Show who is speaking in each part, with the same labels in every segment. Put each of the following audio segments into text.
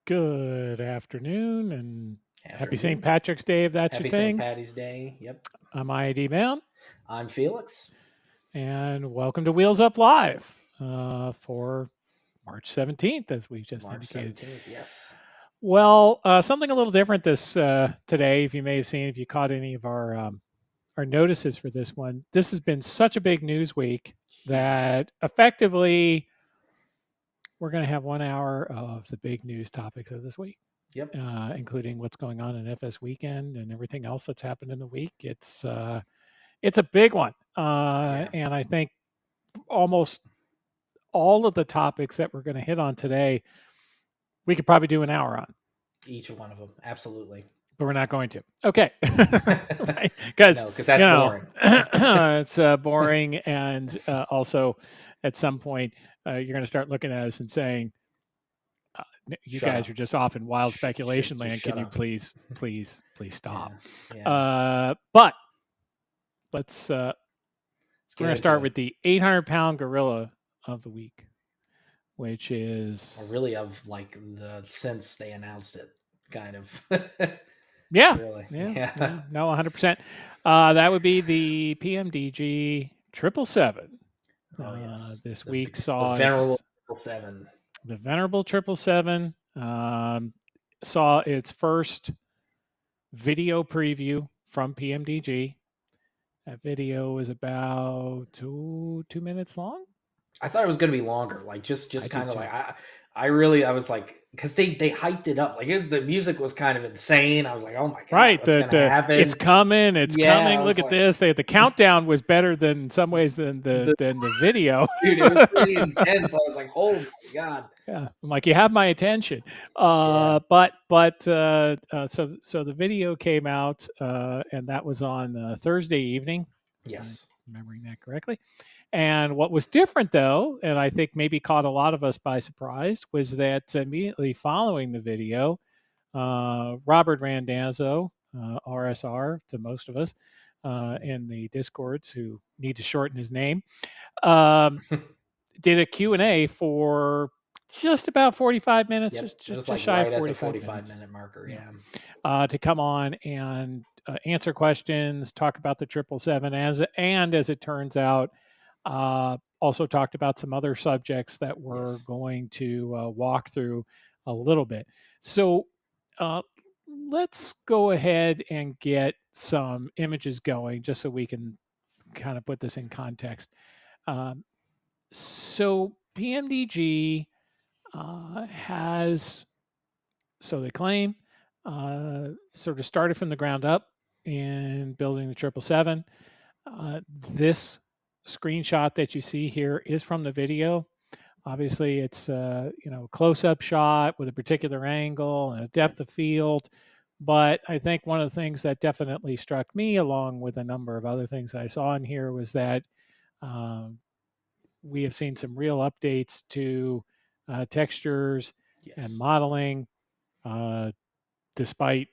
Speaker 1: Good afternoon and happy St.
Speaker 2: Afternoon.
Speaker 1: Patrick's Day if that's your
Speaker 2: Happy St.
Speaker 1: thing.
Speaker 2: Patty's Day. Yep.
Speaker 1: I'm IAD Man,
Speaker 2: I'm Felix.
Speaker 1: and welcome to Wheels Up Live for March 17th, as we just
Speaker 2: March
Speaker 1: indicated.
Speaker 2: 17th. Yes.
Speaker 1: Well, something a little different this today. If you may have seen, if you caught any of our notices for this one, this has been such a big news week
Speaker 2: Huge.
Speaker 1: that effectively we're going to have 1 hour of the big news topics of this week.
Speaker 2: Yep.
Speaker 1: Including what's going on in FS Weekend and everything else that's happened in the week. It's a big one,
Speaker 2: Yeah.
Speaker 1: and I think almost all of the topics that we're going to hit on today, we could probably do an hour on,
Speaker 2: Each one of them. Absolutely.
Speaker 1: but we're not going to. Okay, because
Speaker 2: No, because that's boring.
Speaker 1: it's boring, and also at some point you're going to start looking at us and saying, you
Speaker 2: Shut
Speaker 1: guys
Speaker 2: up.
Speaker 1: are just off in wild
Speaker 2: Just
Speaker 1: speculation land.
Speaker 2: shut
Speaker 1: Can you
Speaker 2: up.
Speaker 1: please stop?
Speaker 2: Yeah. Yeah.
Speaker 1: But let's
Speaker 2: Let's
Speaker 1: we're
Speaker 2: get
Speaker 1: going to
Speaker 2: into
Speaker 1: start
Speaker 2: it.
Speaker 1: with the 800-pound gorilla of the week, which
Speaker 2: Or
Speaker 1: is
Speaker 2: really, of like since they announced it, kind of.
Speaker 1: yeah,
Speaker 2: Really.
Speaker 1: yeah,
Speaker 2: Yeah.
Speaker 1: no, 100%. That would be the PMDG 777.
Speaker 2: Oh, yes.
Speaker 1: This
Speaker 2: The,
Speaker 1: week
Speaker 2: the
Speaker 1: saw
Speaker 2: venerable 7.
Speaker 1: the venerable 777 saw its first video preview from PMDG. That video was about two minutes long.
Speaker 2: I thought it was going to be longer, like
Speaker 1: I
Speaker 2: just
Speaker 1: did
Speaker 2: kind of
Speaker 1: too.
Speaker 2: like I was like, because they hyped it up, like the music was kind of insane. I was like, oh my god,
Speaker 1: Right,
Speaker 2: what's going to
Speaker 1: it's
Speaker 2: happen?
Speaker 1: coming, it's
Speaker 2: Yeah,
Speaker 1: coming.
Speaker 2: I
Speaker 1: Look
Speaker 2: was
Speaker 1: at
Speaker 2: like,
Speaker 1: this. The countdown was better than in some ways than
Speaker 2: the,
Speaker 1: the video.
Speaker 2: dude, it was pretty intense. I was like, oh my god,
Speaker 1: Yeah, I'm like, you have my attention.
Speaker 2: yeah,
Speaker 1: So the video came out, and that was on Thursday evening, if I'm
Speaker 2: yes,
Speaker 1: remembering that correctly. And what was different, though, and I think maybe caught a lot of us by surprise, was that immediately following the video, Robert Randazzo, RSR to most of us in the Discords who need to shorten his name, um, did a Q&A for just about 45 minutes,
Speaker 2: yep. It was
Speaker 1: just
Speaker 2: like
Speaker 1: shy of
Speaker 2: right at the
Speaker 1: 45
Speaker 2: 45
Speaker 1: minutes.
Speaker 2: minute marker.
Speaker 1: Yeah.
Speaker 2: Yeah,
Speaker 1: To come on and answer questions, talk about the 777, as it turns out, also talked about some other subjects that we're
Speaker 2: yes,
Speaker 1: going to walk through a little bit. So uh, let's go ahead and get some images going just so we can kind of put this in context. Um, so PMDG has, so they claim, sort of started from the ground up in building the 777. This screenshot that you see here is from the video. Obviously, it's close-up shot with a particular angle and a
Speaker 2: yep,
Speaker 1: depth of field. But I think one of the things that definitely struck me, along with a number of other things I saw in here, was that um, we have seen some real updates to textures and
Speaker 2: yes.
Speaker 1: modeling, uh, despite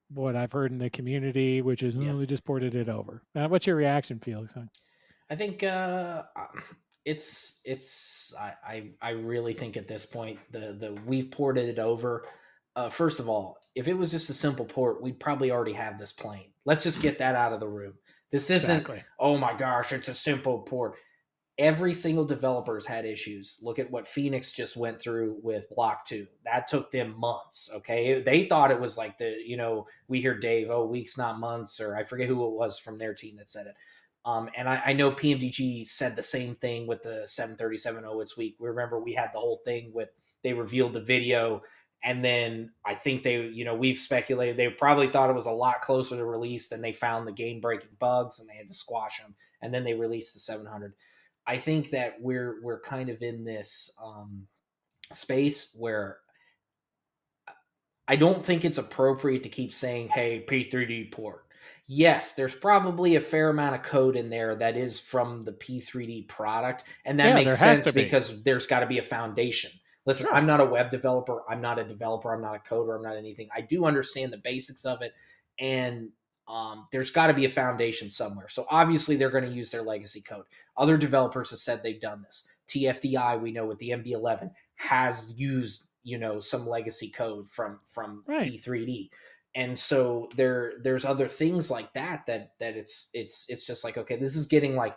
Speaker 1: what I've heard in the community, which is, oh,
Speaker 2: Yep.
Speaker 1: we just ported it over. What's your reaction, Felix?
Speaker 2: I think I really think at this point the we've ported it over. First of all, if it was just a simple port, we'd probably already have this plane. Let's just get that out of the room. This isn't,
Speaker 1: Exactly.
Speaker 2: oh my gosh, it's a simple port. Every single developer's had issues. Look at what Phoenix just went through with Block 2. That took them months, okay? They thought it was like we hear Dave, oh, weeks, not months, or I forget who it was from their team that said it. And I know PMDG said the same thing with the 737 its week. We remember we had the whole thing with they revealed the video, and then I think we've speculated they probably thought it was a lot closer to release, than they found the game breaking bugs and they had to squash them, and then they released the 700. I think that we're kind of in this space where I don't think it's appropriate to keep saying, "Hey, P3D port." Yes, there's probably a fair amount of code in there that is from the P3D product, and that
Speaker 1: Yeah,
Speaker 2: makes
Speaker 1: there has
Speaker 2: sense
Speaker 1: to be.
Speaker 2: because there's got to be a foundation. Listen,
Speaker 1: Sure.
Speaker 2: I'm not a web developer, I'm not a developer, I'm not a coder, I'm not anything. I do understand the basics of it, and there's got to be a foundation somewhere. So obviously, they're going to use their legacy code. Other developers have said they've done this. TFDI, we know with the MD11 has used some legacy code from
Speaker 1: Right.
Speaker 2: P3D. And so there's other things like that it's just like, okay, this is getting like,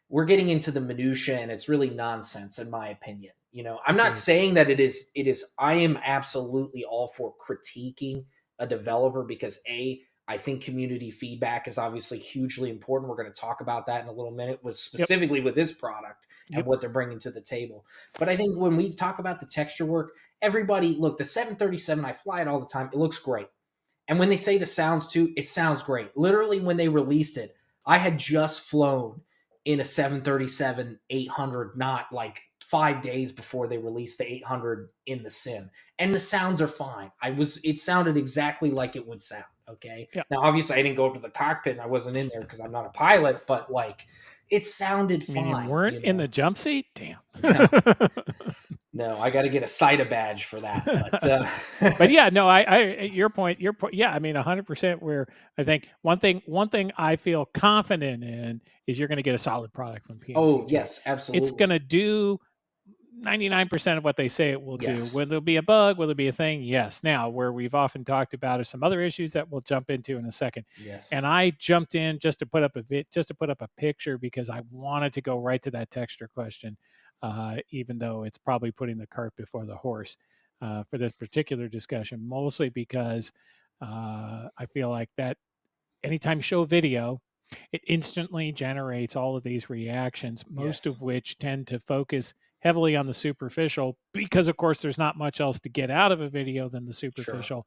Speaker 2: we're getting into the minutia, and it's really nonsense in my opinion. I'm not
Speaker 1: Agreed.
Speaker 2: saying that it is I am absolutely all for critiquing a developer, because I think community feedback is obviously hugely important. We're going to talk about that in a little minute, with
Speaker 1: Yep.
Speaker 2: specifically with this product and
Speaker 1: Yep.
Speaker 2: what they're bringing to the table. But I think when we talk about the texture work, everybody, look, the 737, I fly it all the time. It looks great. And when they say the sounds too, it sounds great. Literally, when they released it, I had just flown in a 737-800, not like 5 days before they released the 800 in the sim, and the sounds are fine. It sounded exactly like it would sound. Okay.
Speaker 1: Yeah.
Speaker 2: Now, obviously, I didn't go up to the cockpit and I wasn't in there because I'm not a pilot, but like, it sounded
Speaker 1: I mean, you
Speaker 2: fine.
Speaker 1: weren't in the jump seat? Damn.
Speaker 2: No, no, I got to get a CITA badge for that. But
Speaker 1: But yeah, no, your point, yeah, I mean, 100%. Where I think one thing I feel confident in is you're going to get a solid product from
Speaker 2: oh
Speaker 1: PMDG.
Speaker 2: yes,
Speaker 1: It's
Speaker 2: absolutely.
Speaker 1: going to do 99% of what they say it will do.
Speaker 2: Yes,
Speaker 1: Will there be a bug? Will there be a thing? Yes. Now, where we've often talked about are some other issues that we'll jump into in a second.
Speaker 2: yes,
Speaker 1: And I jumped in just to put up a picture because I wanted to go right to that texture question, even though it's probably putting the cart before the horse for this particular discussion. Mostly because I feel like that anytime you show a video, it instantly generates all of these reactions, most
Speaker 2: yes,
Speaker 1: of which tend to focus heavily on the superficial because, of course, there's not much else to get out of a video than the
Speaker 2: sure.
Speaker 1: superficial.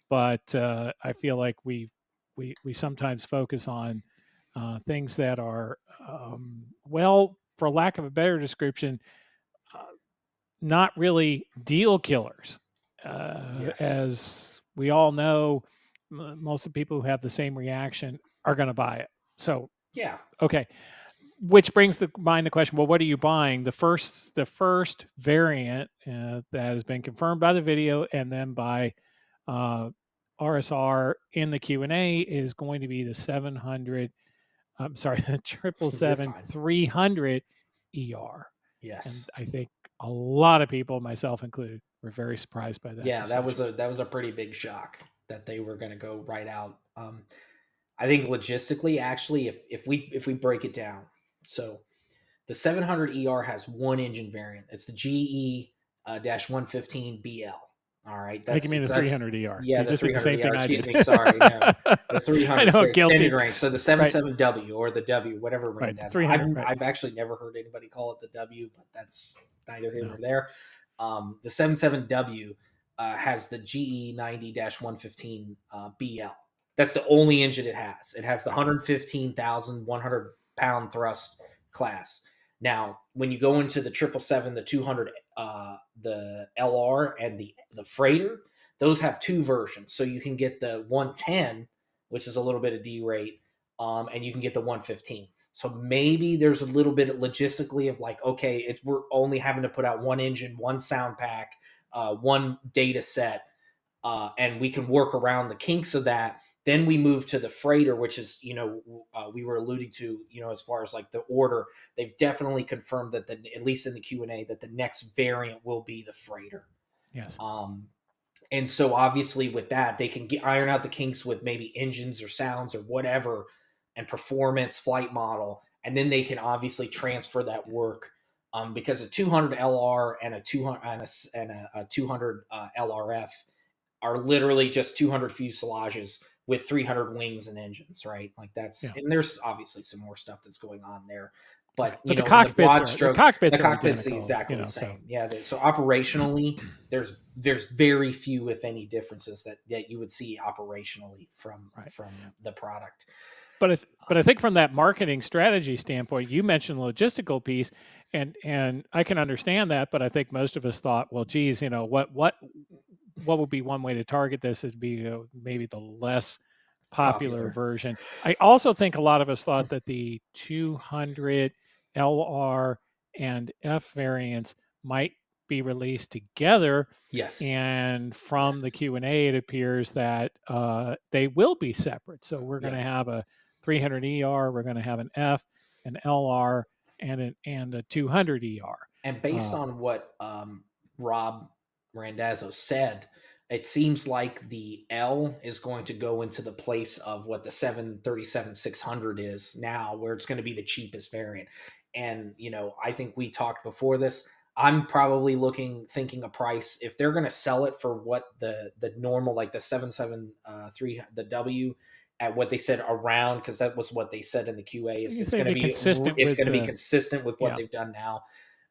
Speaker 1: But I feel like we sometimes focus on things that are, well, for lack of a better description, uh, not really deal killers.
Speaker 2: Yes.
Speaker 1: As we all know, most of the people who have the same reaction are going to buy it. So,
Speaker 2: Yeah.
Speaker 1: okay, which brings to mind the question: well, what are you buying? The first variant that has been confirmed by the video and then by uh, RSR in the Q&A is going to be the 700. I'm sorry, the triple
Speaker 2: You're
Speaker 1: seven
Speaker 2: fine.
Speaker 1: 300 ER. And
Speaker 2: Yes.
Speaker 1: I think a lot of people, myself included, were very surprised by that
Speaker 2: Yeah, that was
Speaker 1: decision.
Speaker 2: a pretty big shock that they were going to go right out. I think logistically, actually, if we break it down, so the 700 ER has one engine variant. It's the GE 115 BL. All right,
Speaker 1: I think you mean the
Speaker 2: that's
Speaker 1: 300 ER.
Speaker 2: yeah,
Speaker 1: You
Speaker 2: the
Speaker 1: just did the
Speaker 2: 300
Speaker 1: same
Speaker 2: ER.
Speaker 1: thing I
Speaker 2: Excuse
Speaker 1: did.
Speaker 2: me, sorry, no, the
Speaker 1: I
Speaker 2: 300 is
Speaker 1: know,
Speaker 2: the extended
Speaker 1: guilty.
Speaker 2: range. So the
Speaker 1: Right,
Speaker 2: 77W or the W, whatever
Speaker 1: right.
Speaker 2: Randaz.
Speaker 1: 300, right.
Speaker 2: I've actually never heard anybody call it the W, but that's neither here nor
Speaker 1: No.
Speaker 2: there. The 77W has the GE 90-115 BL. That's the only engine it has. It has the
Speaker 1: Right.
Speaker 2: 115,100 pound thrust class. Now, when you go into the 777, the 200, the LR, and the freighter, those have two versions. So you can get the 110, which is a little bit of D rate, and you can get the 115. So maybe there's a little bit logistically of like, okay, we're only having to put out one engine, one sound pack, one data set, and we can work around the kinks of that. Then we move to the freighter, which is, we were alluding to, as far as like the order, they've definitely confirmed that at least in the Q&A, that the next variant will be the freighter.
Speaker 1: Yes.
Speaker 2: Um, and so obviously with that, they can iron out the kinks with maybe engines or sounds or whatever, and performance, flight model, and then they can obviously transfer that work. Because a 200 LR and a 200 and a 200 LRF are literally just 200 fuselages with 300 wings and engines, right? Like
Speaker 1: Yeah.
Speaker 2: and there's obviously some more stuff that's going on there.
Speaker 1: Right.
Speaker 2: But,
Speaker 1: But the
Speaker 2: in the
Speaker 1: cockpits
Speaker 2: broad
Speaker 1: are the
Speaker 2: strokes, the
Speaker 1: cockpits are
Speaker 2: cockpit's
Speaker 1: identical,
Speaker 2: exactly the
Speaker 1: so
Speaker 2: same. Yeah. So operationally, there's very few, if any, differences that you would see operationally from
Speaker 1: right.
Speaker 2: the product.
Speaker 1: But I think from that marketing strategy standpoint, you mentioned the logistical piece, and I can understand that. But I think most of us thought, well, geez, what would be one way to target this? Is be maybe the less popular
Speaker 2: Popular.
Speaker 1: version. I also think a lot of us thought that the 200 LR and F variants might be released together.
Speaker 2: Yes.
Speaker 1: And from the
Speaker 2: Yes.
Speaker 1: Q&A, it appears that they will be separate. So we're going
Speaker 2: Yeah.
Speaker 1: to have a 300 ER, we're going to have an F, an LR, and a 200 ER.
Speaker 2: And based
Speaker 1: Uh,
Speaker 2: on what Rob Randazzo said, it seems like the L is going to go into the place of what the 737-600 is now, where it's going to be the cheapest variant. And, I think we talked before this. I'm probably thinking a price, if they're going to sell it for what the normal, like the 773, the W, at what they said around, because that was what they said in the QA, is
Speaker 1: You say to be consistent with the
Speaker 2: consistent with what
Speaker 1: yeah,
Speaker 2: they've done now.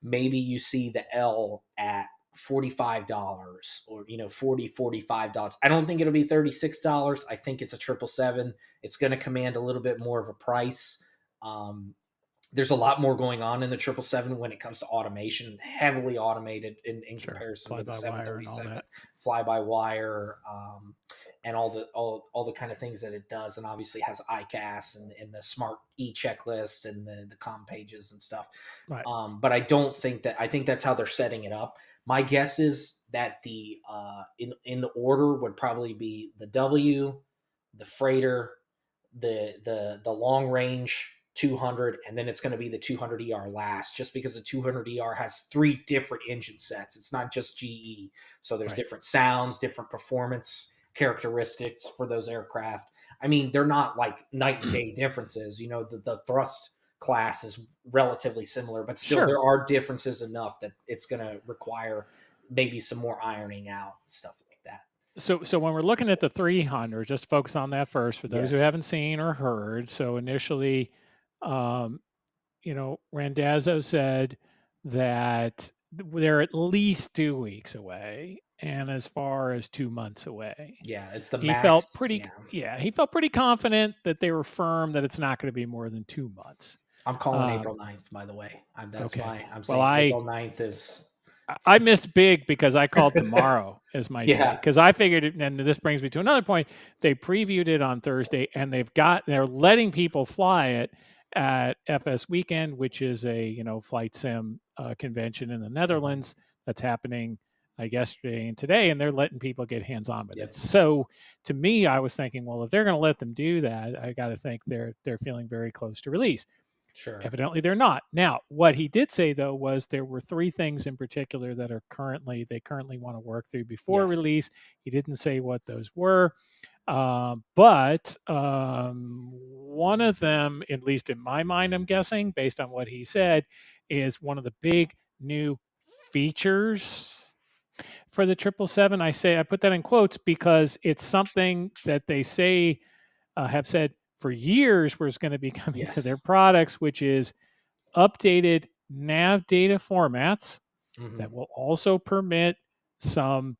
Speaker 2: Maybe you see the L at $45, or 45 dollars. I don't think it'll be $36. I think it's a 777. It's going to command a little bit more of a price. um, there's a lot more going on in the 777 when it comes to automation, heavily automated in
Speaker 1: sure,
Speaker 2: comparison
Speaker 1: fly
Speaker 2: to the
Speaker 1: by wire and all
Speaker 2: 737,
Speaker 1: that.
Speaker 2: fly by wire, and all the kind of things that it does, and obviously has ICAS and the smart e-checklist and the com pages and stuff.
Speaker 1: Right,
Speaker 2: But I don't think that, I think that's how they're setting it up. My guess is that the in the order would probably be the W, the freighter, the long range 200, and then it's going to be the 200ER last, just because the 200ER has three different engine sets. It's not just GE. So there's
Speaker 1: right.
Speaker 2: different sounds, different performance characteristics for those aircraft. I mean, they're not like night and day differences. The thrust class is relatively similar, but still
Speaker 1: Sure.
Speaker 2: there are differences enough that it's going to require maybe some more ironing out and stuff like that.
Speaker 1: So when we're looking at the 300, just focus on that first for those who
Speaker 2: Yes.
Speaker 1: haven't seen or heard. So initially, um, Randazzo said that they're at least 2 weeks away, and as far as 2 months away.
Speaker 2: Yeah, it's the
Speaker 1: He
Speaker 2: max.
Speaker 1: felt pretty,
Speaker 2: Yeah.
Speaker 1: yeah, he felt pretty confident that they were firm that it's not going to be more than 2 months.
Speaker 2: I'm calling
Speaker 1: Um,
Speaker 2: April 9th, by the way.
Speaker 1: okay.
Speaker 2: I'm
Speaker 1: Well,
Speaker 2: saying April 9th is.
Speaker 1: I missed big because I called tomorrow as my day
Speaker 2: Yeah.
Speaker 1: because I figured it, and this brings me to another point. They previewed it on Thursday, and they're letting people fly it at FS Weekend, which is a flight sim convention in the
Speaker 2: Mhm.
Speaker 1: Netherlands that's happening yesterday and today, and they're letting people get hands on with it.
Speaker 2: Yep.
Speaker 1: So to me, I was thinking, well, if they're going to let them do that, I got to think they're feeling very close to release.
Speaker 2: Sure.
Speaker 1: Evidently, they're not. Now, what he did say though was there were three things in particular that they currently want to work through before
Speaker 2: Yes.
Speaker 1: release. He didn't say what those were, but one of them, at least in my mind, I'm guessing based on what he said, is one of the big new features for the 777. I put that in quotes because it's something that they say have said for years was going to be coming to their
Speaker 2: Yes.
Speaker 1: products, which is updated nav data formats
Speaker 2: Hmm.
Speaker 1: that will also permit some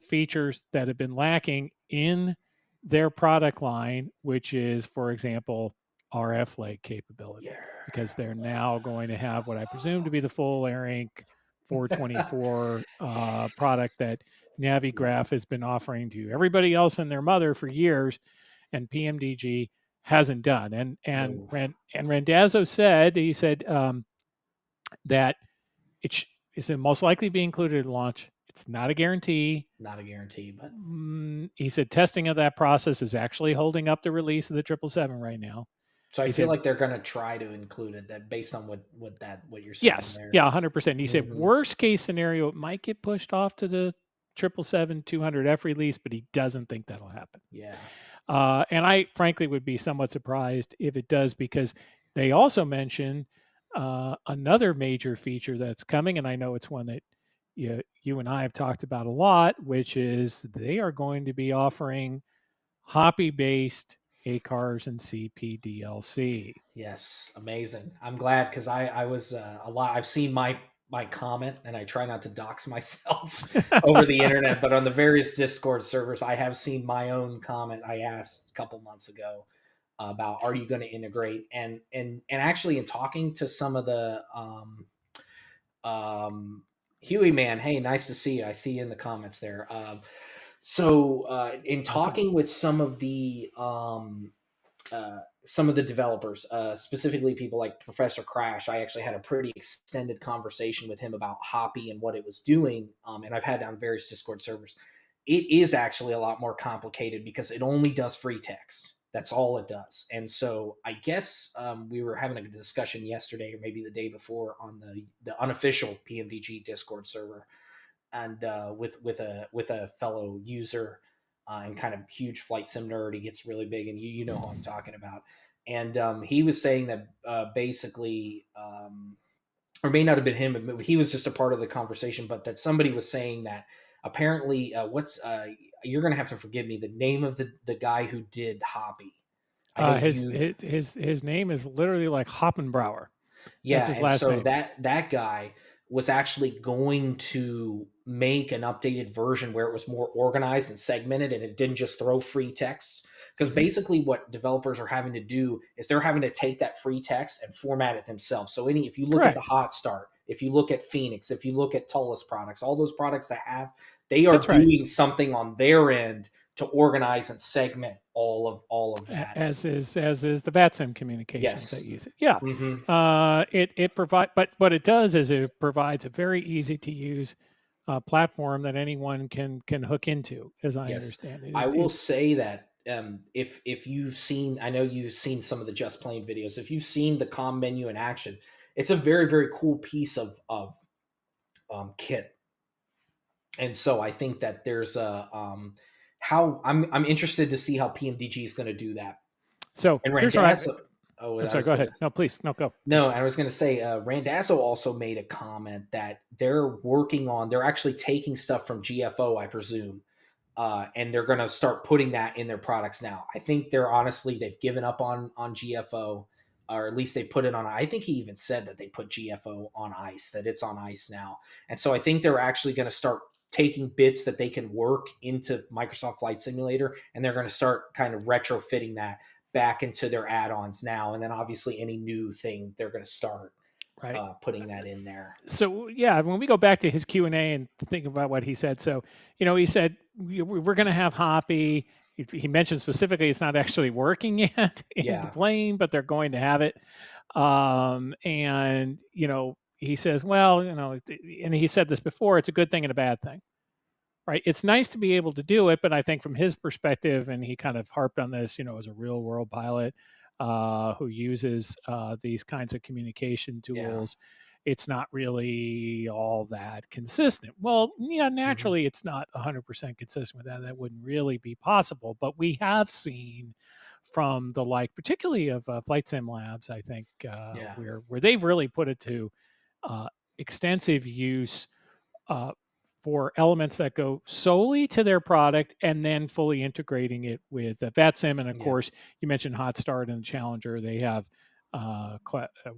Speaker 1: features that have been lacking in their product line, which is, for example, RF lag
Speaker 2: Yeah.
Speaker 1: capability, because they're now going to have what I presume to be the full AirInc 424 product that
Speaker 2: Yeah.
Speaker 1: Navigraph has been offering to everybody else and their mother for years, and PMDG hasn't done.
Speaker 2: No,
Speaker 1: And Randazzo said that is most likely be included in launch. It's not a guarantee.
Speaker 2: not a guarantee, but
Speaker 1: He said testing of that process is actually holding up the release of the 777 right now.
Speaker 2: so I
Speaker 1: He
Speaker 2: feel
Speaker 1: said,
Speaker 2: like they're going to try to include it, that based on what you're saying
Speaker 1: yes,
Speaker 2: there.
Speaker 1: yeah, 100%. He said,
Speaker 2: Hmm.
Speaker 1: worst case scenario, it might get pushed off to the 777 200F release, but he doesn't think that'll happen.
Speaker 2: Yeah.
Speaker 1: And I frankly would be somewhat surprised if it does, because they also mentioned another major feature that's coming, and I know it's one that you and I have talked about a lot, which is they are going to be offering Hoppy based ACARS and CPDLC.
Speaker 2: Yes, amazing. I'm glad, because I was a lot. I've seen my comment, and I try not to dox myself over the internet, but on the various Discord servers, I have seen my own comment. I asked a couple months ago about, are you going to integrate, and actually in talking to some of the um, Huey man, hey, nice to see you. I see you in the comments there. In
Speaker 1: Welcome.
Speaker 2: talking with some of the developers, specifically people like Professor Crash. I actually had a pretty extended conversation with him about Hoppy and what it was doing, and I've had it on various Discord servers. It is actually a lot more complicated because it only does free text. That's all it does. And so I guess we were having a discussion yesterday, or maybe the day before, on the unofficial PMDG Discord server, and with a fellow user, and kind of huge flight sim nerd. He gets really big, and you know who I'm talking about. And he was saying that basically, or may not have been him, but he was just a part of the conversation. But that somebody was saying that apparently, what's you're gonna have to forgive me. The name of the guy who did Hoppy. I know
Speaker 1: His
Speaker 2: you.
Speaker 1: his name is literally like Hoppenbrower. That's
Speaker 2: Yeah,
Speaker 1: his
Speaker 2: and
Speaker 1: last
Speaker 2: so
Speaker 1: name.
Speaker 2: that guy was actually going to make an updated version where it was more organized and segmented, and it didn't just throw free text. Because
Speaker 1: Hmm.
Speaker 2: basically, what developers are having to do is they're having to take that free text and format it themselves. So, if you look at the
Speaker 1: Correct.
Speaker 2: Hot Start, if you look at Phoenix, if you look at Tullus products, all those products that have, they are
Speaker 1: That's right.
Speaker 2: doing something on their end to organize and segment all of that.
Speaker 1: As is the VATSIM communications that
Speaker 2: Yes.
Speaker 1: use it. Yeah,
Speaker 2: Hmm.
Speaker 1: it provide, but what it does is it provides a very easy to use platform that anyone can hook into, as I
Speaker 2: Yes,
Speaker 1: understand it.
Speaker 2: I will
Speaker 1: It's
Speaker 2: say that if you've seen, I know you've seen some of the Just Playing videos. If you've seen the com menu in action, it's a very cool piece of kit. And so I think that there's a how I'm interested to see how PMDG is going to do that.
Speaker 1: so
Speaker 2: And
Speaker 1: here's what
Speaker 2: Randazzo, oh,
Speaker 1: I'm
Speaker 2: I
Speaker 1: sorry.
Speaker 2: was
Speaker 1: Go
Speaker 2: gonna
Speaker 1: ahead. No, please, no, go.
Speaker 2: no, I was going to say, Randazzo also made a comment that they're actually taking stuff from GFO, I presume, and they're going to start putting that in their products now. I think they've given up on GFO, or at least they put it on. I think he even said that they put GFO on ice, that it's on ice now, and so I think they're actually going to start taking bits that they can work into Microsoft Flight Simulator, and they're going to start kind of retrofitting that back into their add-ons now, and then obviously any new thing they're going to start
Speaker 1: Right.
Speaker 2: putting that in there.
Speaker 1: So yeah, when we go back to his Q&A and think about what he said, so he said we're going to have Hoppy. He mentioned specifically it's not actually working yet in the
Speaker 2: Yeah,
Speaker 1: plane, but they're going to have it. And he says, well, and he said this before, it's a good thing and a bad thing, right? It's nice to be able to do it, but I think from his perspective, and he kind of harped on this, as a real world pilot who uses these kinds of communication
Speaker 2: yeah,
Speaker 1: tools, it's not really all that consistent. Well, yeah,
Speaker 2: hmm,
Speaker 1: naturally, it's not 100% consistent with that. That wouldn't really be possible. But we have seen from the like, particularly of Flight Sim Labs, I think,
Speaker 2: yeah,
Speaker 1: where they've really put it to uh, extensive use uh, for elements that go solely to their product and then fully integrating it with VATSIM. And of
Speaker 2: yeah,
Speaker 1: course, you mentioned Hot Start and Challenger. They have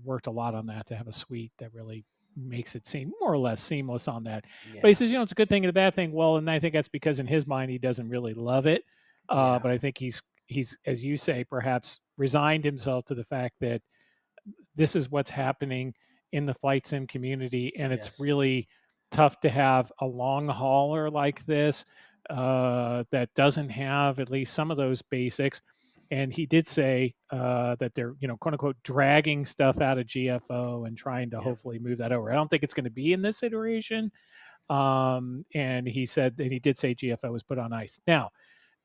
Speaker 1: worked a lot on that to have a suite that really makes it seem more or less seamless on that. But he
Speaker 2: yeah,
Speaker 1: says, it's a good thing and a bad thing. Well, and I think that's because in his mind, he doesn't really love it.
Speaker 2: yeah,
Speaker 1: But I think he's, as you say, perhaps resigned himself to the fact that this is what's happening in the flight sim community, and it's
Speaker 2: yes,
Speaker 1: really tough to have a long hauler like this that doesn't have at least some of those basics. And he did say that they're, quote unquote, dragging stuff out of GFO and trying to
Speaker 2: yeah,
Speaker 1: hopefully move that over. I don't think it's going to be in this iteration. And he said, and he did say GFO was put on ice. Now,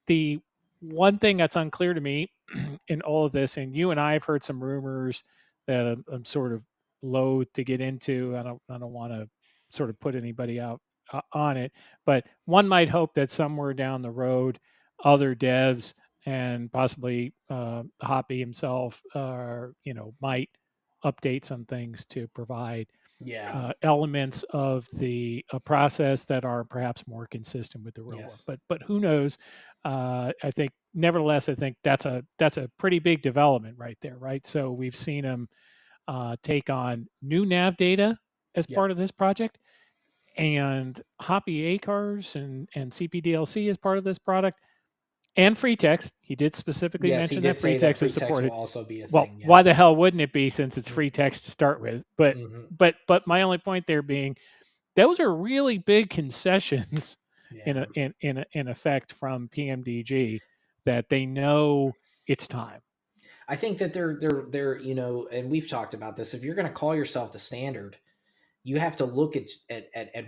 Speaker 1: the one thing that's unclear to me in all of this, and you and I have heard some rumors that I'm sort of loath to get into. I don't want to sort of put anybody out on it, but one might hope that somewhere down the road, other devs and possibly Hoppy himself, might update some things to provide
Speaker 2: yeah,
Speaker 1: elements of the process that are perhaps more consistent with the real world.
Speaker 2: yes,
Speaker 1: But who knows? I think nevertheless, I think that's a pretty big development right there, right? So we've seen them take on new nav data as
Speaker 2: yep,
Speaker 1: part of this project, and Hoppy ACARs and CPDLC as part of this product, and free text. He did specifically
Speaker 2: yes. He
Speaker 1: mention that
Speaker 2: did
Speaker 1: free
Speaker 2: say that
Speaker 1: text is
Speaker 2: free text will
Speaker 1: supported.
Speaker 2: also be a
Speaker 1: Well,
Speaker 2: thing.
Speaker 1: why the
Speaker 2: Yes.
Speaker 1: hell wouldn't it be since it's free
Speaker 2: Mm-hmm.
Speaker 1: text to start with? But
Speaker 2: Mm-hmm.
Speaker 1: but my only point there being those are really big concessions
Speaker 2: Yeah.
Speaker 1: in effect from PMDG that they know it's time.
Speaker 2: I think that they're and we've talked about this. If you're going to call yourself the standard, you have to look at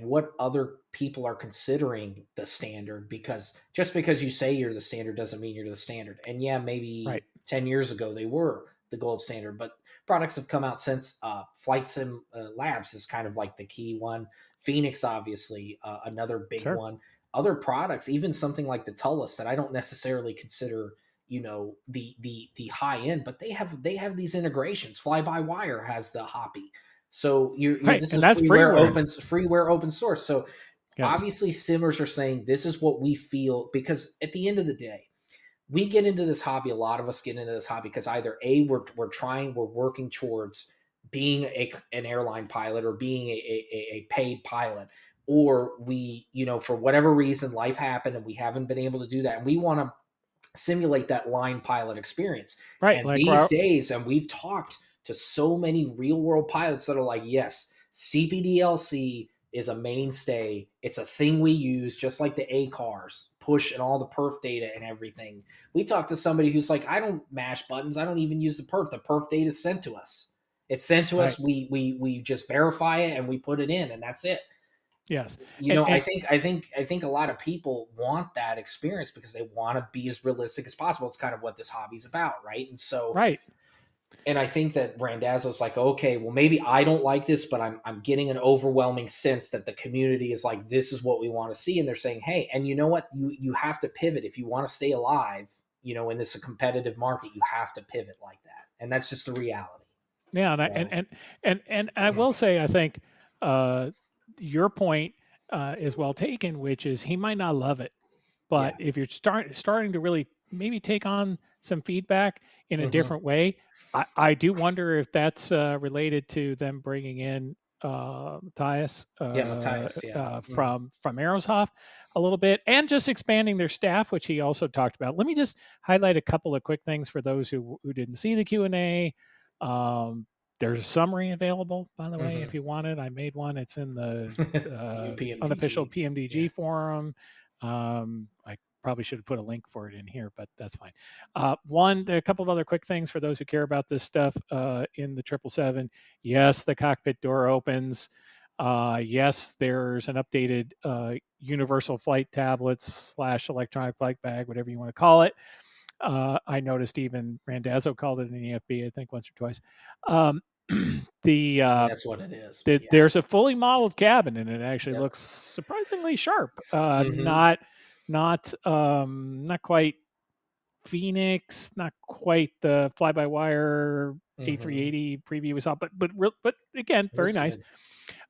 Speaker 2: what other people are considering the standard, because just because you say you're the standard doesn't mean you're the standard. And yeah,
Speaker 1: Right.
Speaker 2: maybe 10 years ago they were, the gold standard, but products have come out since. Flight Sim Labs is kind of like the key one. Phoenix, obviously, another big
Speaker 1: Sure.
Speaker 2: one. Other products, even something like the Tullus that I don't necessarily consider, the high end, but they have these integrations. Fly by Wire has the Hoppy, so
Speaker 1: Right.
Speaker 2: this
Speaker 1: And
Speaker 2: is
Speaker 1: that's freeware.
Speaker 2: freeware open source. So
Speaker 1: Yes.
Speaker 2: obviously simmers are saying this is what we feel, because at the end of the day, we get into this hobby. A lot of us get into this hobby because either we're working towards being an airline pilot, or being a paid pilot, or we, for whatever reason, life happened and we haven't been able to do that, and we want to simulate that line pilot experience.
Speaker 1: Right.
Speaker 2: And
Speaker 1: Like
Speaker 2: these days, and we've talked to so many real world pilots that are like, yes, CPDLC is a mainstay. It's a thing we use, just like the ACARs push and all the perf data and everything. We talked to somebody who's like, I don't mash buttons. I don't even use the perf. The perf data is sent to us. It's sent to
Speaker 1: right.
Speaker 2: us. We just verify it and we put it in, and that's it.
Speaker 1: Yes.
Speaker 2: You
Speaker 1: And
Speaker 2: know, I
Speaker 1: and
Speaker 2: think I think I think a lot of people want that experience because they want to be as realistic as possible. It's kind of what this hobby's about, right? And so,
Speaker 1: right.
Speaker 2: and I think that Randazzo's like, okay, well, maybe I don't like this, but I'm getting an overwhelming sense that the community is like, this is what we want to see, and they're saying, hey, and you know what, you have to pivot if you want to stay alive. In this competitive market, you have to pivot like that, and that's just the reality.
Speaker 1: Yeah, and I
Speaker 2: So,
Speaker 1: and I will say I think uh, your point is well taken, which is he might not love it, but
Speaker 2: yeah.
Speaker 1: if you're starting to really maybe take on some feedback in a
Speaker 2: Hmm.
Speaker 1: different way, I do wonder if that's related to them bringing in Matthias
Speaker 2: Yeah, Matthias. Yeah. Hmm.
Speaker 1: from Aeroshoff a little bit, and just expanding their staff, which he also talked about. Let me just highlight a couple of quick things for those who didn't see the Q&A. Um, there's a summary available, by the way,
Speaker 2: Hmm.
Speaker 1: if you want it. I made one. It's in the unofficial
Speaker 2: UPMDG. Yeah.
Speaker 1: PMDG forum. I probably should have put a link for it in here, but that's fine. A couple of other quick things for those who care about this stuff in the 777. Yes, the cockpit door opens. Yes, there's an updated universal flight tablets / electronic flight bag, whatever you want to call it. I noticed even Randazzo called it an EFB, I think once or twice. Um, the
Speaker 2: I mean,
Speaker 1: uh,
Speaker 2: that's what it is. But yeah.
Speaker 1: there's a fully modeled cabin, and it actually
Speaker 2: Yep.
Speaker 1: looks surprisingly sharp.
Speaker 2: Hmm.
Speaker 1: Not quite Phoenix, not quite the fly by wire
Speaker 2: Hmm.
Speaker 1: A380 preview we saw, but again,
Speaker 2: It
Speaker 1: very
Speaker 2: looks
Speaker 1: nice.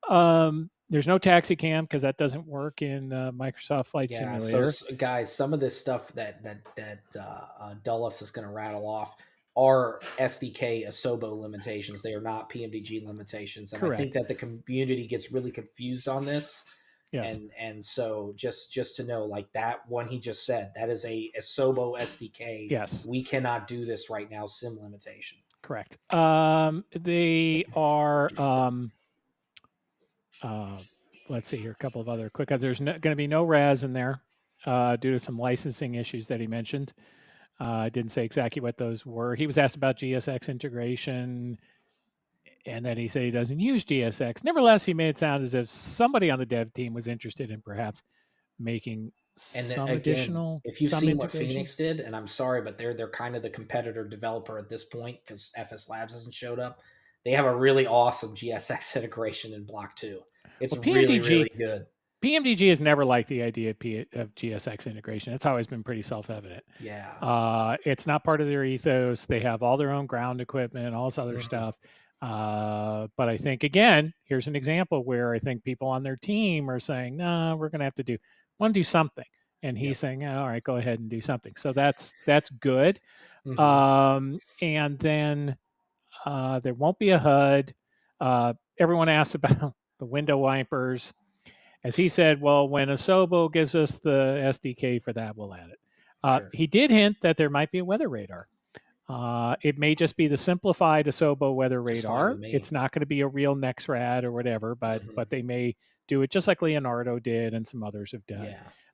Speaker 2: good.
Speaker 1: There's no taxi cam because that doesn't work in Microsoft Flight
Speaker 2: Yeah. So,
Speaker 1: Simulator.
Speaker 2: guys, some of this stuff that Dulles is going to rattle off are SDK Asobo limitations. They are not PMDG limitations, and I think
Speaker 1: Correct.
Speaker 2: that the community gets really confused on this.
Speaker 1: Yes.
Speaker 2: And so, just to know, like that one he just said, that is a Asobo SDK.
Speaker 1: Yes.
Speaker 2: We cannot do this right now. Sim limitation.
Speaker 1: Correct. They are. Uh, let's see here. A couple of other quick. There's going to be no RAS in there due to some licensing issues that he mentioned. I didn't say exactly what those were. He was asked about GSX integration, and then he said he doesn't use GSX. Nevertheless, he made it sound as if somebody on the dev team was interested in perhaps making
Speaker 2: And
Speaker 1: some
Speaker 2: again,
Speaker 1: additional
Speaker 2: if you've seen what
Speaker 1: integration.
Speaker 2: Phoenix did, and I'm sorry, but they're kind of the competitor developer at this point because FS Labs hasn't showed up. They have a really awesome GSX integration in Block 2. It's
Speaker 1: Well,
Speaker 2: really, really good.
Speaker 1: PMDG has never liked the idea of GSX integration. It's always been pretty self-evident.
Speaker 2: Yeah.
Speaker 1: It's not part of their ethos. They have all their own ground equipment, all this other
Speaker 2: Hmm.
Speaker 1: stuff. But I think again, here's an example where I think people on their team are saying, "No, we're going to have to want to do something," and he's
Speaker 2: Yep.
Speaker 1: saying, "All right, go ahead and do something." So that's good.
Speaker 2: Hmm.
Speaker 1: And then there won't be a HUD. Everyone asks about the window wipers. As he said, well, when Asobo gives us the SDK for that, we'll add it.
Speaker 2: Sure.
Speaker 1: He did hint that there might be a weather radar. It may just be the simplified Asobo weather
Speaker 2: Which is fine
Speaker 1: radar.
Speaker 2: with me.
Speaker 1: It's not going to be a real NexRad or whatever,
Speaker 2: Hmm.
Speaker 1: but they may do it just like Leonardo did and some others have done.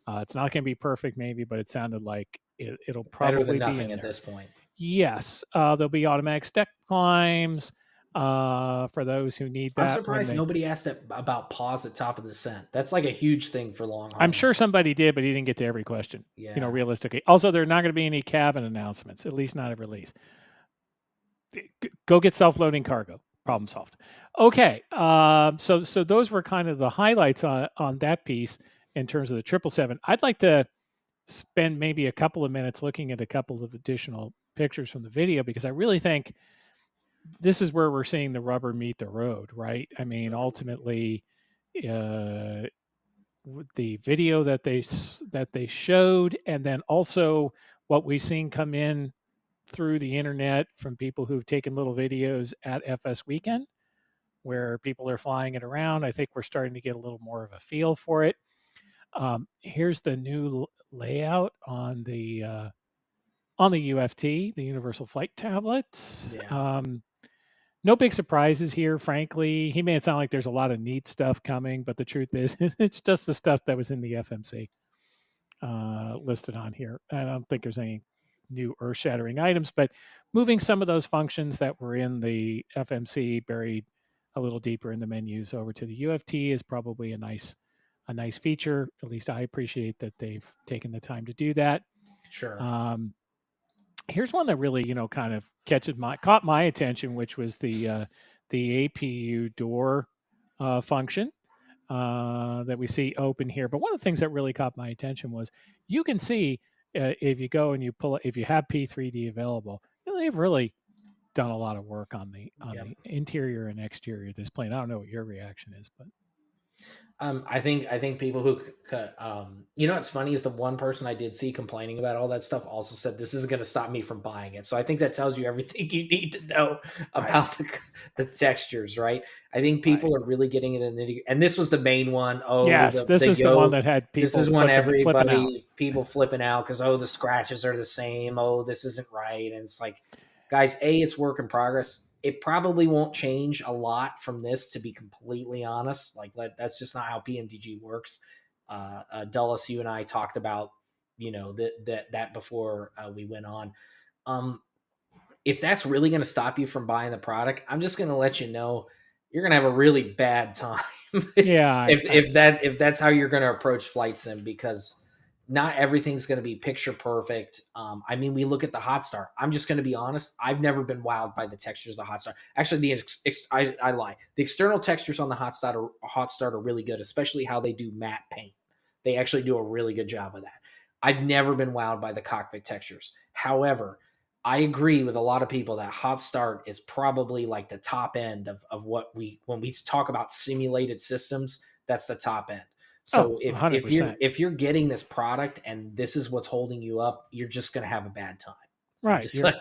Speaker 2: Yeah.
Speaker 1: It's not going to be perfect, maybe, but it sounded like it'll
Speaker 2: Better than
Speaker 1: probably be
Speaker 2: nothing
Speaker 1: in
Speaker 2: at
Speaker 1: there.
Speaker 2: this point.
Speaker 1: Yes, there'll be automatic step climbs for those who need
Speaker 2: I'm
Speaker 1: that when
Speaker 2: surprised
Speaker 1: they.
Speaker 2: nobody asked about pause at top of the descent. That's like a huge thing for
Speaker 1: I'm
Speaker 2: Longhorns.
Speaker 1: sure somebody did, but he didn't get to every question.
Speaker 2: Yeah.
Speaker 1: Realistically. Also, there are not going to be any cabin announcements, at least not at release. Go get self-loading cargo. Problem solved. Okay, so those were kind of the highlights on that piece in terms of the 777. I'd like to spend maybe a couple of minutes looking at a couple of additional pictures from the video because I really think this is where we're seeing the rubber meet the road, right? I mean, ultimately, uh, the video that they showed, and then also what we've seen come in through the internet from people who've taken little videos at FS Weekend, where people are flying it around. I think we're starting to get a little more of a feel for it. Here's the new layout on the UFT, the Universal Flight Tablet.
Speaker 2: Yeah.
Speaker 1: No big surprises here, frankly. He made it sound like there's a lot of neat stuff coming, but the truth is, it's just the stuff that was in the FMC listed on here. I don't think there's any new earth shattering items, but moving some of those functions that were in the FMC buried a little deeper in the menus over to the UFT is probably a nice feature. At least I appreciate that they've taken the time to do that.
Speaker 2: Sure.
Speaker 1: Um, Here's one that really, kind of caught my attention, which was the APU door function that we see open here. But one of the things that really caught my attention was you can see if you go and you pull it, if you have P3D available, they've really done a lot of work on
Speaker 2: Yep.
Speaker 1: the interior and exterior of this plane. I don't know what your reaction is, but
Speaker 2: I think people who, you know, what's funny is the one person I did see complaining about all that stuff also said this isn't going to stop me from buying it. So I think that tells you everything you need to know
Speaker 1: right,
Speaker 2: about the textures, right? I think
Speaker 1: right.
Speaker 2: people are really getting in the nitty, and this was the main one. Oh,
Speaker 1: Yes, this
Speaker 2: the
Speaker 1: is the one
Speaker 2: yoke.
Speaker 1: that had
Speaker 2: This
Speaker 1: people
Speaker 2: is when
Speaker 1: flipping out.
Speaker 2: people flipping out because the scratches are the same. Oh, this isn't right, and it's like, guys, it's work in progress. It probably won't change a lot from this, to be completely honest. Like, that's just not how PMDG works. Dulles, you and I talked about, that before we went on. Um, if that's really going to stop you from buying the product, I'm just going to let you know you're going to have a really bad time
Speaker 1: Yeah,
Speaker 2: if that's how you're going to approach flight sim, because not everything's going to be picture perfect. I mean, we look at the hot star. I'm just going to be honest. I've never been wowed by the textures of the hot star. Actually, I lie. The external textures on the hot start are really good, especially how they do matte paint. They actually do a really good job of that. I've never been wowed by the cockpit textures. However, I agree with a lot of people that hot start is probably like the top end of what when we talk about simulated systems, that's the top end.
Speaker 1: oh,
Speaker 2: So
Speaker 1: $100%.
Speaker 2: if you're getting this product and this is what's holding you up, you're just going to have a bad time. I'm
Speaker 1: Right.
Speaker 2: just like,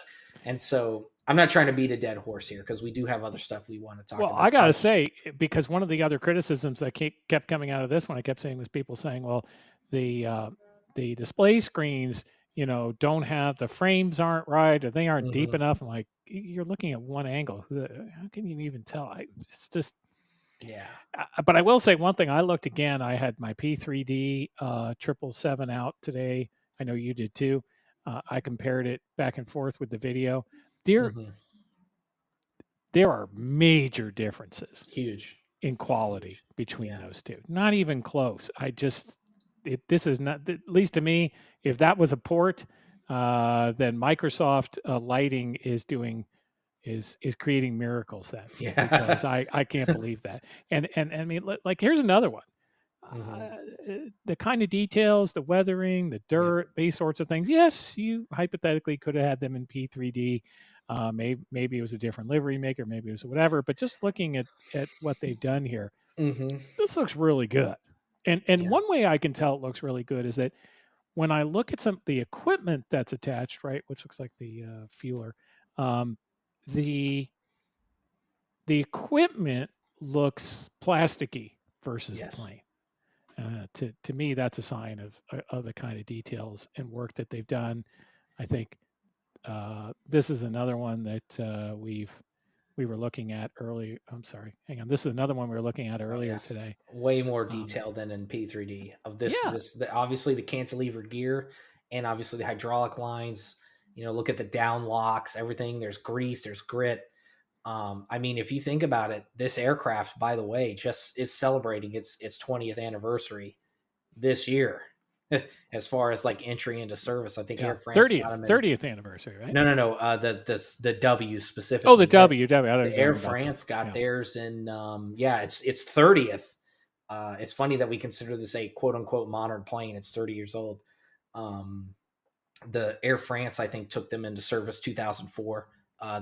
Speaker 2: and so I'm not trying to beat a dead horse here because we do have other stuff we want to talk
Speaker 1: Well, I
Speaker 2: about.
Speaker 1: got to say, because one of the other criticisms that kept coming out of this one, I kept saying was people saying, well, the uh, the display screens, don't have the frames aren't right or they aren't deep
Speaker 2: Mhm.
Speaker 1: enough. I'm like, you're looking at one angle. How can you even tell? It's just.
Speaker 2: Yeah.
Speaker 1: But I will say one thing. I looked again. I had my P3D 777 out today. I know you did too. I compared it back and forth with the video. There,
Speaker 2: Mhm.
Speaker 1: there are major differences
Speaker 2: Huge.
Speaker 1: in quality
Speaker 2: Huge.
Speaker 1: between
Speaker 2: Yeah.
Speaker 1: those two. Not even close. This is not, at least to me, if that was a port, then Microsoft lighting is creating miracles that day because
Speaker 2: Yeah.
Speaker 1: I can't believe that. And I mean, like, here's another one.
Speaker 2: Mhm.
Speaker 1: The kind of details, the weathering, the
Speaker 2: Yep.
Speaker 1: dirt, these sorts of things. Yes, you hypothetically could have had them in P3D. Maybe it was a different livery maker, maybe it was whatever. But just looking at what they've done here,
Speaker 2: Mhm.
Speaker 1: this looks really good. And
Speaker 2: Yeah.
Speaker 1: one way I can tell it looks really good is that when I look at some the equipment that's attached, right, which looks like the fueler, um, the the equipment looks plasticky versus the
Speaker 2: Yes.
Speaker 1: plane. To me, that's a sign of the kind of details and work that they've done. I think this is another one that we were looking at earlier. I'm sorry, hang on. This is another one we were looking at
Speaker 2: Oh
Speaker 1: earlier
Speaker 2: yes,
Speaker 1: today.
Speaker 2: way more
Speaker 1: Um,
Speaker 2: detail than in P3D of
Speaker 1: yeah.
Speaker 2: obviously the cantilever gear and obviously the hydraulic lines. Look at the down locks, everything. There's grease, there's grit. I mean, if you think about it, this aircraft, by the way, just is celebrating its 20th anniversary this year. as far as like entry into service. I think
Speaker 1: Yeah,
Speaker 2: Air France got
Speaker 1: 30th
Speaker 2: them in.
Speaker 1: 30th anniversary, right?
Speaker 2: No. The W
Speaker 1: Oh, the
Speaker 2: specifically.
Speaker 1: W W. I was
Speaker 2: The Air
Speaker 1: talking about
Speaker 2: France got
Speaker 1: yeah.
Speaker 2: theirs in. Yeah, it's 30th. It's funny that we consider this a quote unquote modern plane. It's 30 years old. Um, the Air France, I think, took them into service 2004.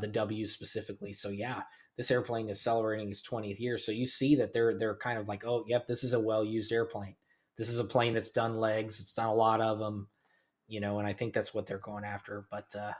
Speaker 2: The W specifically. So yeah, this airplane is celebrating its 20th year. So you see that they're kind of like, oh, yep, this is a well used airplane. This is a plane that's done legs. It's done a lot of them, and I think that's what they're going after. But I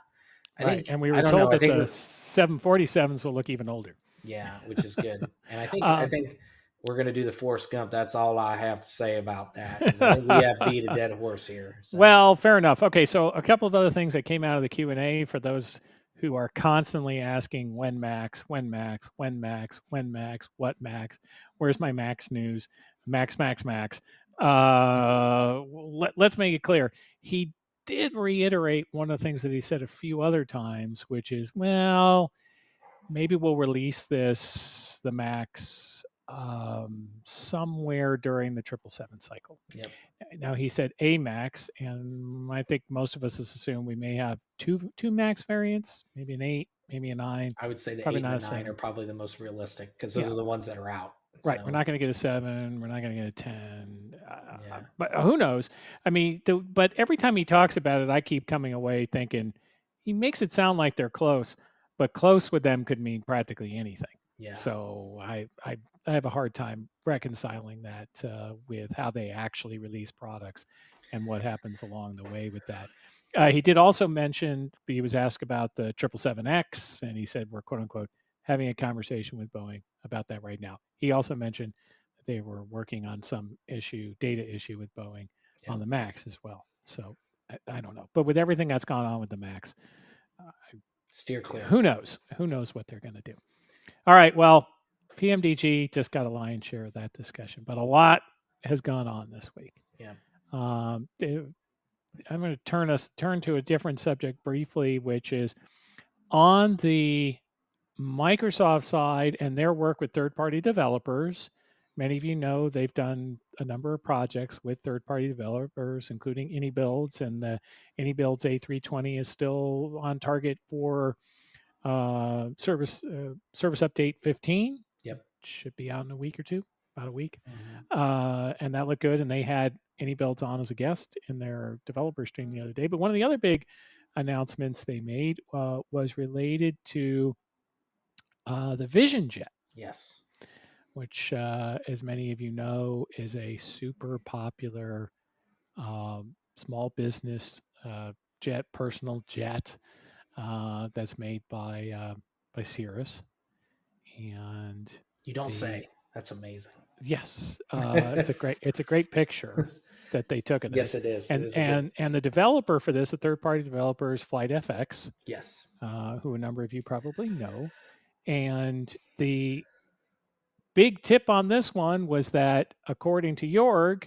Speaker 1: Right.
Speaker 2: think
Speaker 1: And we
Speaker 2: I
Speaker 1: were
Speaker 2: don't know.
Speaker 1: told
Speaker 2: I
Speaker 1: that
Speaker 2: think
Speaker 1: the
Speaker 2: we're
Speaker 1: 747s will look even older.
Speaker 2: Yeah, which is good. And I
Speaker 1: Um,
Speaker 2: think we're gonna do the Forrest Gump. That's all I have to say about that because I think we have beat a dead horse here. So
Speaker 1: well, fair enough. Okay, so a couple of other things that came out of the Q&A for those who are constantly asking when Max, when Max, when Max, when Max, what Max, where's my Max news? Max, Max, Max. Let's make it clear. He did reiterate one of the things that he said a few other times, which is, well, maybe we'll release the Max somewhere during the 777 cycle.
Speaker 2: yep,
Speaker 1: Now he said a Max, and I think most of us assume we may have two Max variants, maybe an 8, maybe a 9,
Speaker 2: I would say the
Speaker 1: probably
Speaker 2: 8 and
Speaker 1: not
Speaker 2: the
Speaker 1: a
Speaker 2: 9 are
Speaker 1: 7.
Speaker 2: probably the most realistic because those
Speaker 1: Yeah,
Speaker 2: are the ones that are out.
Speaker 1: right. We're
Speaker 2: So
Speaker 1: not going to get a 7. We're not going to get a 10.
Speaker 2: yeah,
Speaker 1: But who knows? I mean, but every time he talks about it, I keep coming away thinking he makes it sound like they're close, but close with them could mean practically anything.
Speaker 2: yeah,
Speaker 1: So I have a hard time reconciling that with how they actually release products and what happens along the way with that. He did also mention he was asked about the 777X, and he said we're quote unquote having a conversation with Boeing about that right now. He also mentioned that they were working on some data issue with Boeing
Speaker 2: yep.
Speaker 1: on the Max as well. So I don't know, but with everything that's gone on with the Max, uh,
Speaker 2: Steer clear.
Speaker 1: who knows? Who knows what they're going to do? All right. Well, PMDG just got a lion's share of that discussion, but a lot has gone on this week.
Speaker 2: Yeah,
Speaker 1: I'm going to turn to a different subject briefly, which is on the Microsoft side and their work with third-party developers. Many of you know they've done a number of projects with third-party developers, including AnyBuilds, and the AnyBuilds A320 is still on target for service update 15.
Speaker 2: yep.
Speaker 1: Should be out in a week or two, about a week.
Speaker 2: Hmm.
Speaker 1: And that looked good. And they had AnyBuilds on as a guest in their developer stream the other day. But one of the other big announcements they made was related to the Vision Jet,
Speaker 2: Yes.
Speaker 1: which, as many of you know, is a super popular small business jet, personal jet that's made by Cirrus, and
Speaker 2: You don't
Speaker 1: the
Speaker 2: say. That's amazing.
Speaker 1: yes, it's a great picture that they took of
Speaker 2: Yes,
Speaker 1: this,
Speaker 2: it is. It
Speaker 1: and
Speaker 2: is a good.
Speaker 1: the developer for this, the third party developer, is Flight FX,
Speaker 2: Yes.
Speaker 1: who a number of you probably know, and the big tip on this one was that according to Jorg,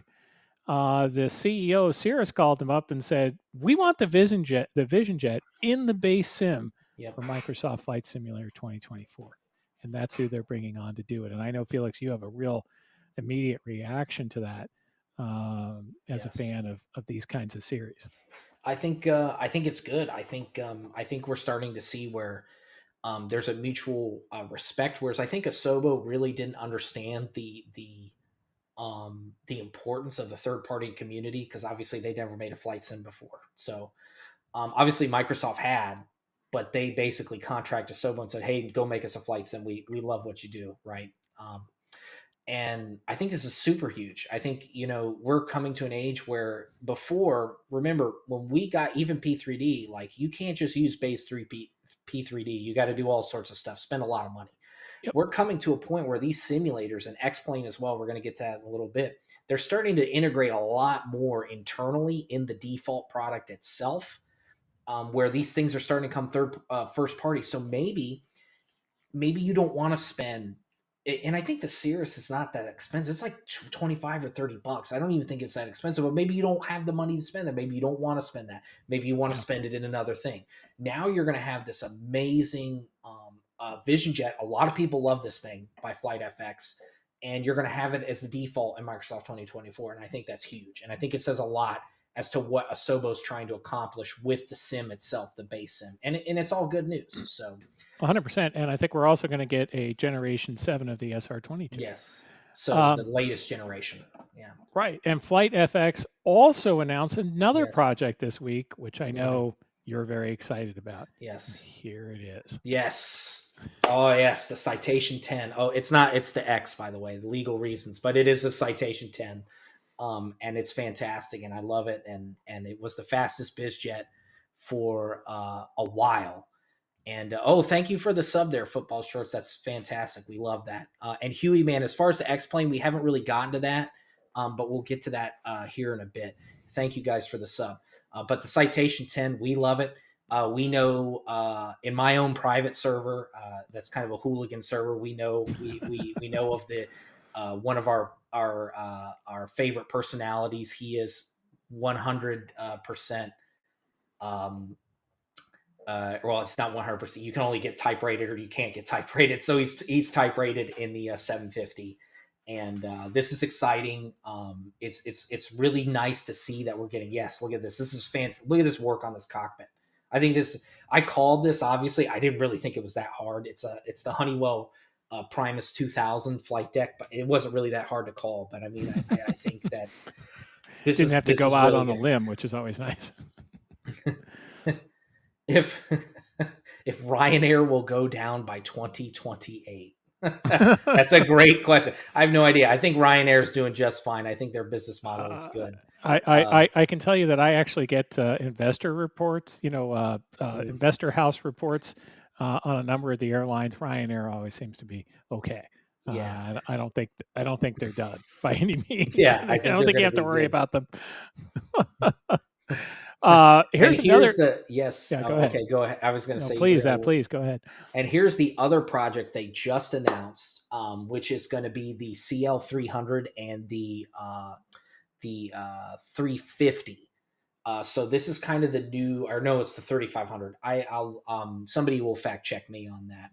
Speaker 1: the CEO of Cirrus called him up and said, "We want the Vision Jet in the base sim
Speaker 2: Yep.
Speaker 1: for Microsoft Flight Simulator 2024," and that's who they're bringing on to do it. And I know Felix, you have a real immediate reaction to that as a
Speaker 2: Yes.
Speaker 1: fan of these kinds of series.
Speaker 2: I think it's good. I think we're starting to see where there's a mutual respect. Whereas I think Asobo really didn't understand the importance of the third party community because obviously they never made a flight sim before. So obviously Microsoft had, but they basically contracted Asobo and said, "Hey, go make us a flight sim. We love what you do, right?" And I think this is super huge. I think, we're coming to an age where before, remember, when we got even P3D, like you can't just use base 3P, P3D. You got to do all sorts of stuff, spend a lot of money.
Speaker 1: Yep.
Speaker 2: We're coming to a point where these simulators and X-Plane as well, we're going to get to that in a little bit. They're starting to integrate a lot more internally in the default product itself, where these things are starting to come first party. So maybe you don't want to spend, and I think the Cirrus is not that expensive. It's like 25 or $30. I don't even think it's that expensive, but maybe you don't have the money to spend that. Maybe you don't want to spend that. Maybe you want to
Speaker 1: Yeah.
Speaker 2: spend it in another thing. Now you're going to have this amazing Vision Jet. A lot of people love this thing by Flight FX. and you're going to have it as the default in Microsoft 2024. And I think that's huge. And I think it says a lot as to what Asobo's trying to accomplish with the sim itself, the base sim. And it's all good news. So
Speaker 1: 100%. And I think we're also going to get a Generation 7 of the SR22.
Speaker 2: yes. So the
Speaker 1: Um,
Speaker 2: latest generation. Yeah.
Speaker 1: right. And Flight FX also announced another
Speaker 2: Yes.
Speaker 1: project this week, which I know you're very excited about. And
Speaker 2: Yes.
Speaker 1: here it is.
Speaker 2: Yes. Oh yes, the Citation 10. Oh, it's not. It's the X, by the way, the legal reasons, but it is a Citation 10, and it's fantastic, and I love it. And it was the fastest bizjet for a while. And oh, thank you for the sub there, Football Shorts. That's fantastic. We love that. And Huey, man, as far as the X plane, we haven't really gotten to that, but we'll get to that here in a bit. Thank you guys for the sub. But the Citation 10, we love it. We know in my own private server, that's kind of a hooligan server. We know we know of the one of our favorite personalities. He is 100%. Well, it's not 100%. You can only get type rated, or you can't get type rated. So he's type rated in the 750, and this is exciting. It's really nice to see that we're getting. Yes, look at this. This is fancy. Look at this work on this cockpit. I think this. I called this. Obviously, I didn't really think it was that hard. It's the Honeywell Primus 2000 flight deck, but it wasn't really that hard to call. But I mean, I think that this
Speaker 1: Didn't
Speaker 2: is
Speaker 1: have to
Speaker 2: this
Speaker 1: go
Speaker 2: is
Speaker 1: out
Speaker 2: really
Speaker 1: on a
Speaker 2: good.
Speaker 1: limb, which is always nice.
Speaker 2: if if Ryanair will go down by 2028. That's a great question. I have no idea. I think Ryanair is doing just fine. I think their business model is good.
Speaker 1: I can tell you that I actually get investor reports,
Speaker 2: Mm,
Speaker 1: investor house reports on a number of the airlines. Ryanair always seems to be okay.
Speaker 2: yeah,
Speaker 1: I don't think they're done by any means.
Speaker 2: yeah. I
Speaker 1: I
Speaker 2: think
Speaker 1: don't
Speaker 2: they're
Speaker 1: think
Speaker 2: going
Speaker 1: you
Speaker 2: to
Speaker 1: have to
Speaker 2: be
Speaker 1: worry
Speaker 2: good.
Speaker 1: about them.
Speaker 2: And
Speaker 1: Here's
Speaker 2: here's
Speaker 1: another.
Speaker 2: the yes.
Speaker 1: Yeah, go
Speaker 2: Oh,
Speaker 1: ahead.
Speaker 2: okay, go ahead. I was going to
Speaker 1: No,
Speaker 2: say you were
Speaker 1: please,
Speaker 2: going
Speaker 1: that
Speaker 2: to.
Speaker 1: please go ahead.
Speaker 2: And here's the other project they just announced, which is going to be the CL 300 and the 350. So this is kind of the new, or no, it's the 3500. I'll somebody will fact check me on that.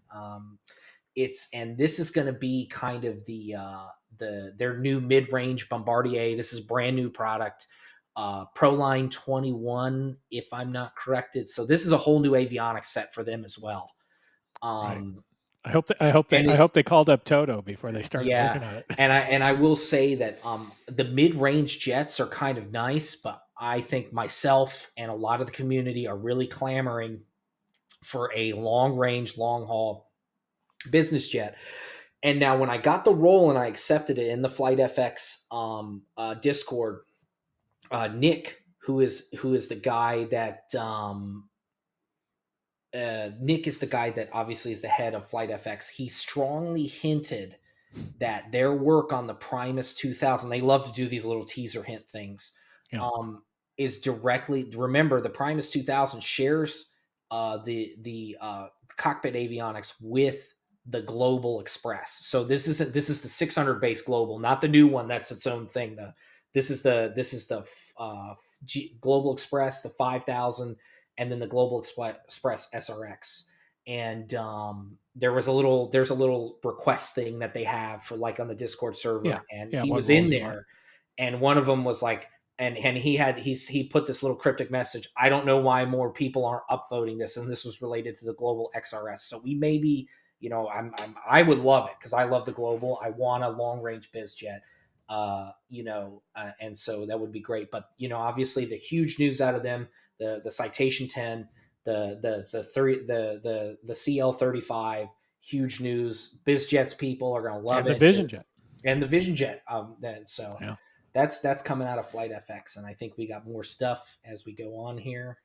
Speaker 2: And this is going to be kind of their new mid range Bombardier. This is brand new product. Proline 21, if I'm not corrected. So this is a whole new avionics set for them as well.
Speaker 1: Right.
Speaker 2: Um,
Speaker 1: I
Speaker 2: and
Speaker 1: hope they called up Toto before they started
Speaker 2: Yeah,
Speaker 1: working on it.
Speaker 2: and I will say that the mid range jets are kind of nice, but I think myself and a lot of the community are really clamoring for a long range, long haul business jet. And now, when I got the role and I accepted it in the Flight FX Discord, Nick, who is the guy that Nick is the guy that obviously is the head of Flight FX. He strongly hinted that their work on the Primus 2000, they love to do these little teaser hint things,
Speaker 1: Yeah.
Speaker 2: is directly, remember, the Primus 2000 shares the cockpit avionics with the Global Express. So this is the 600 base Global, not the new one that's its own thing. This is the Global Express, the 5000, and then the Global Express SRX. And there's a little request thing that they have for, like, on the Discord
Speaker 1: Yeah.
Speaker 2: server, and
Speaker 1: Yeah.
Speaker 2: he
Speaker 1: What
Speaker 2: was in
Speaker 1: roles you want?
Speaker 2: there, and one of them was like, and he put this little cryptic message. I don't know why more people aren't upvoting this, and this was related to the Global XRS. So we may be, I would love it because I love the Global. I want a long range biz jet. And so that would be great. But obviously the huge news out of them, the Citation 10, the CL35, huge news. BizJets people are going to love
Speaker 1: And the
Speaker 2: it.
Speaker 1: Vision Jet.
Speaker 2: And the Vision Jet. Then so
Speaker 1: Yeah.
Speaker 2: that's coming out of Flight FX, and I think we got more stuff as we go on here.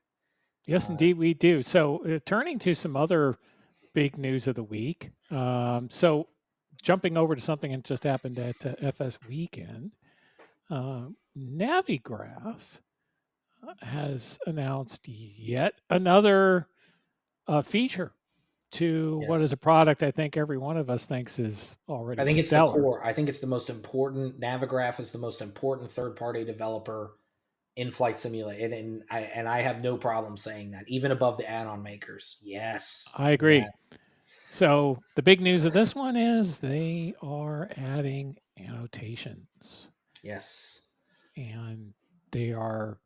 Speaker 1: Yes, indeed, we do. So, turning to some other big news of the week. So, jumping over to something that just happened at FS Weekend, Navigraph has announced yet another feature to what is
Speaker 2: Yes,
Speaker 1: a product I think every one of us thinks is
Speaker 2: I
Speaker 1: already
Speaker 2: think it's the
Speaker 1: stellar.
Speaker 2: core. I think it's the most important. Navigraph is the most important third party developer in flight simulator, and I have no problem saying that, even above the add-on makers. Yes,
Speaker 1: I
Speaker 2: yeah.
Speaker 1: agree. So the big news of this one is they are adding annotations,
Speaker 2: Yes.
Speaker 1: and they are,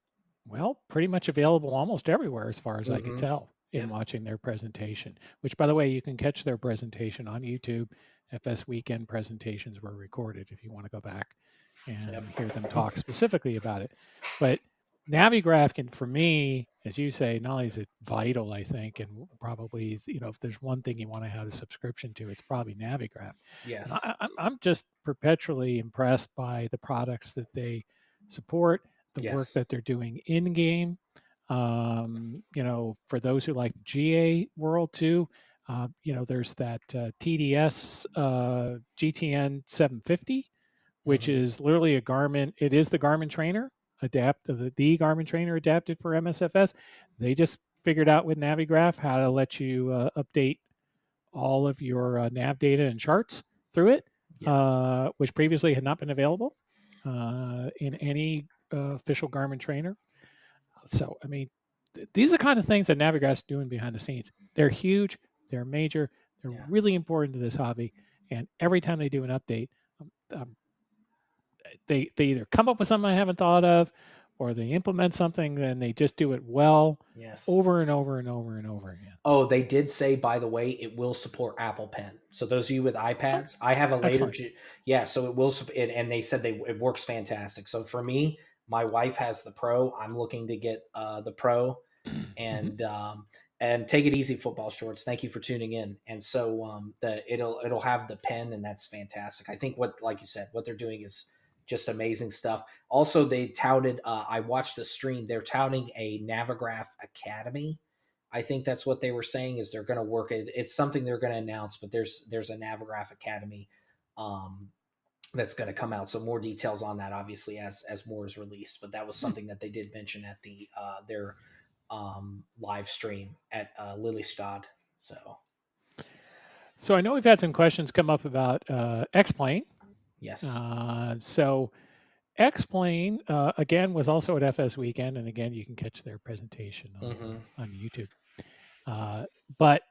Speaker 1: well, pretty much available almost everywhere as far as I could
Speaker 2: Mm-hmm.
Speaker 1: tell in
Speaker 2: Yep.
Speaker 1: watching their presentation, which, by the way, you can catch their presentation on YouTube. FS Weekend presentations were recorded if you want to go back and
Speaker 2: Yep.
Speaker 1: hear them talk specifically about it. But Navigraph can, for me, as you say, not only is it vital, I think, and probably, if there's one thing you want to have a subscription to, it's probably Navigraph. And
Speaker 2: Yes.
Speaker 1: I'm just perpetually impressed by the products that they support, the work
Speaker 2: Yes.
Speaker 1: that they're doing in game. For those who like the GA world too, there's that TDS GTN 750, which
Speaker 2: Mm-hmm.
Speaker 1: is literally a Garmin. It is the Garmin trainer the Garmin trainer adapted for MSFS. They just figured out with Navigraph how to let you update all of your nav data and charts through it,
Speaker 2: Yep.
Speaker 1: which previously had not been available in any official Garmin trainer. So, I mean, these are the kind of things that Navigraph's doing behind the scenes. They're huge, they're major, they're
Speaker 2: Yeah.
Speaker 1: really important to this hobby. And every time they do an update, um, they either come up with something I haven't thought of, or they implement something, and they just do it well
Speaker 2: Yes.
Speaker 1: over and over and over and over again.
Speaker 2: Oh, they did say, by the way, it will support Apple Pen. So those of you with
Speaker 1: Oh,
Speaker 2: iPads, I have a later,
Speaker 1: excellent.
Speaker 2: yeah. So it will, and they said it works fantastic. So for me, my wife has the Pro. I'm looking to get the Pro,
Speaker 1: Mhm.
Speaker 2: and take it easy, football shorts. Thank you for tuning in. And so it'll have the pen, and that's fantastic. I think what, like you said, what they're doing is just amazing stuff. Also, they touted. I watched the stream. They're touting a Navigraph Academy. I think that's what they were saying is they're going to work it. It's something they're going to announce, but there's a Navigraph Academy um, that's going to come out. So more details on that, obviously, as more is released. But that was
Speaker 1: Hmm.
Speaker 2: something that they did mention at their live stream at Lillystad. So
Speaker 1: So I know we've had some questions come up about X-Plane.
Speaker 2: yes.
Speaker 1: So X-Plane again was also at FS Weekend, and again you can catch their presentation
Speaker 2: Mm-hmm.
Speaker 1: on YouTube. But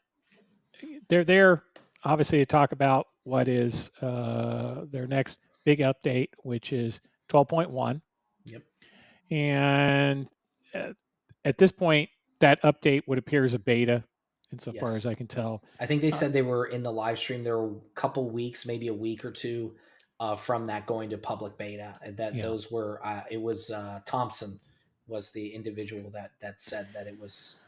Speaker 1: they're there obviously to talk about what is their next big update, which is 12.1.
Speaker 2: Yep.
Speaker 1: And uh, at this point, that update would appear as a beta, insofar as
Speaker 2: Yes.
Speaker 1: I can tell.
Speaker 2: I think they
Speaker 1: Uh,
Speaker 2: said they were in the live stream. There were a couple weeks, maybe a week or two, from that going to public beta. And that
Speaker 1: yeah.
Speaker 2: those were. It was Thompson was the individual that said that it was.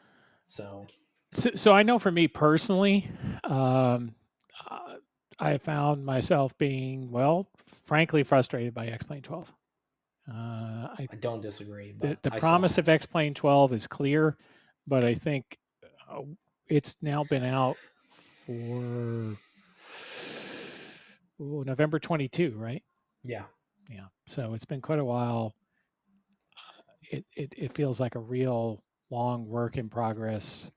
Speaker 2: So
Speaker 1: So I know for me personally, um, uh, I found myself being, well, frankly frustrated by X Plane 12. I
Speaker 2: I don't disagree,
Speaker 1: the,
Speaker 2: but
Speaker 1: the
Speaker 2: I saw
Speaker 1: promise
Speaker 2: that.
Speaker 1: of X Plane 12 is clear, but I think uh, it's now been out for November 22, right?
Speaker 2: Yeah.
Speaker 1: Yeah. So it's been quite a while. It feels like a real long work in progress.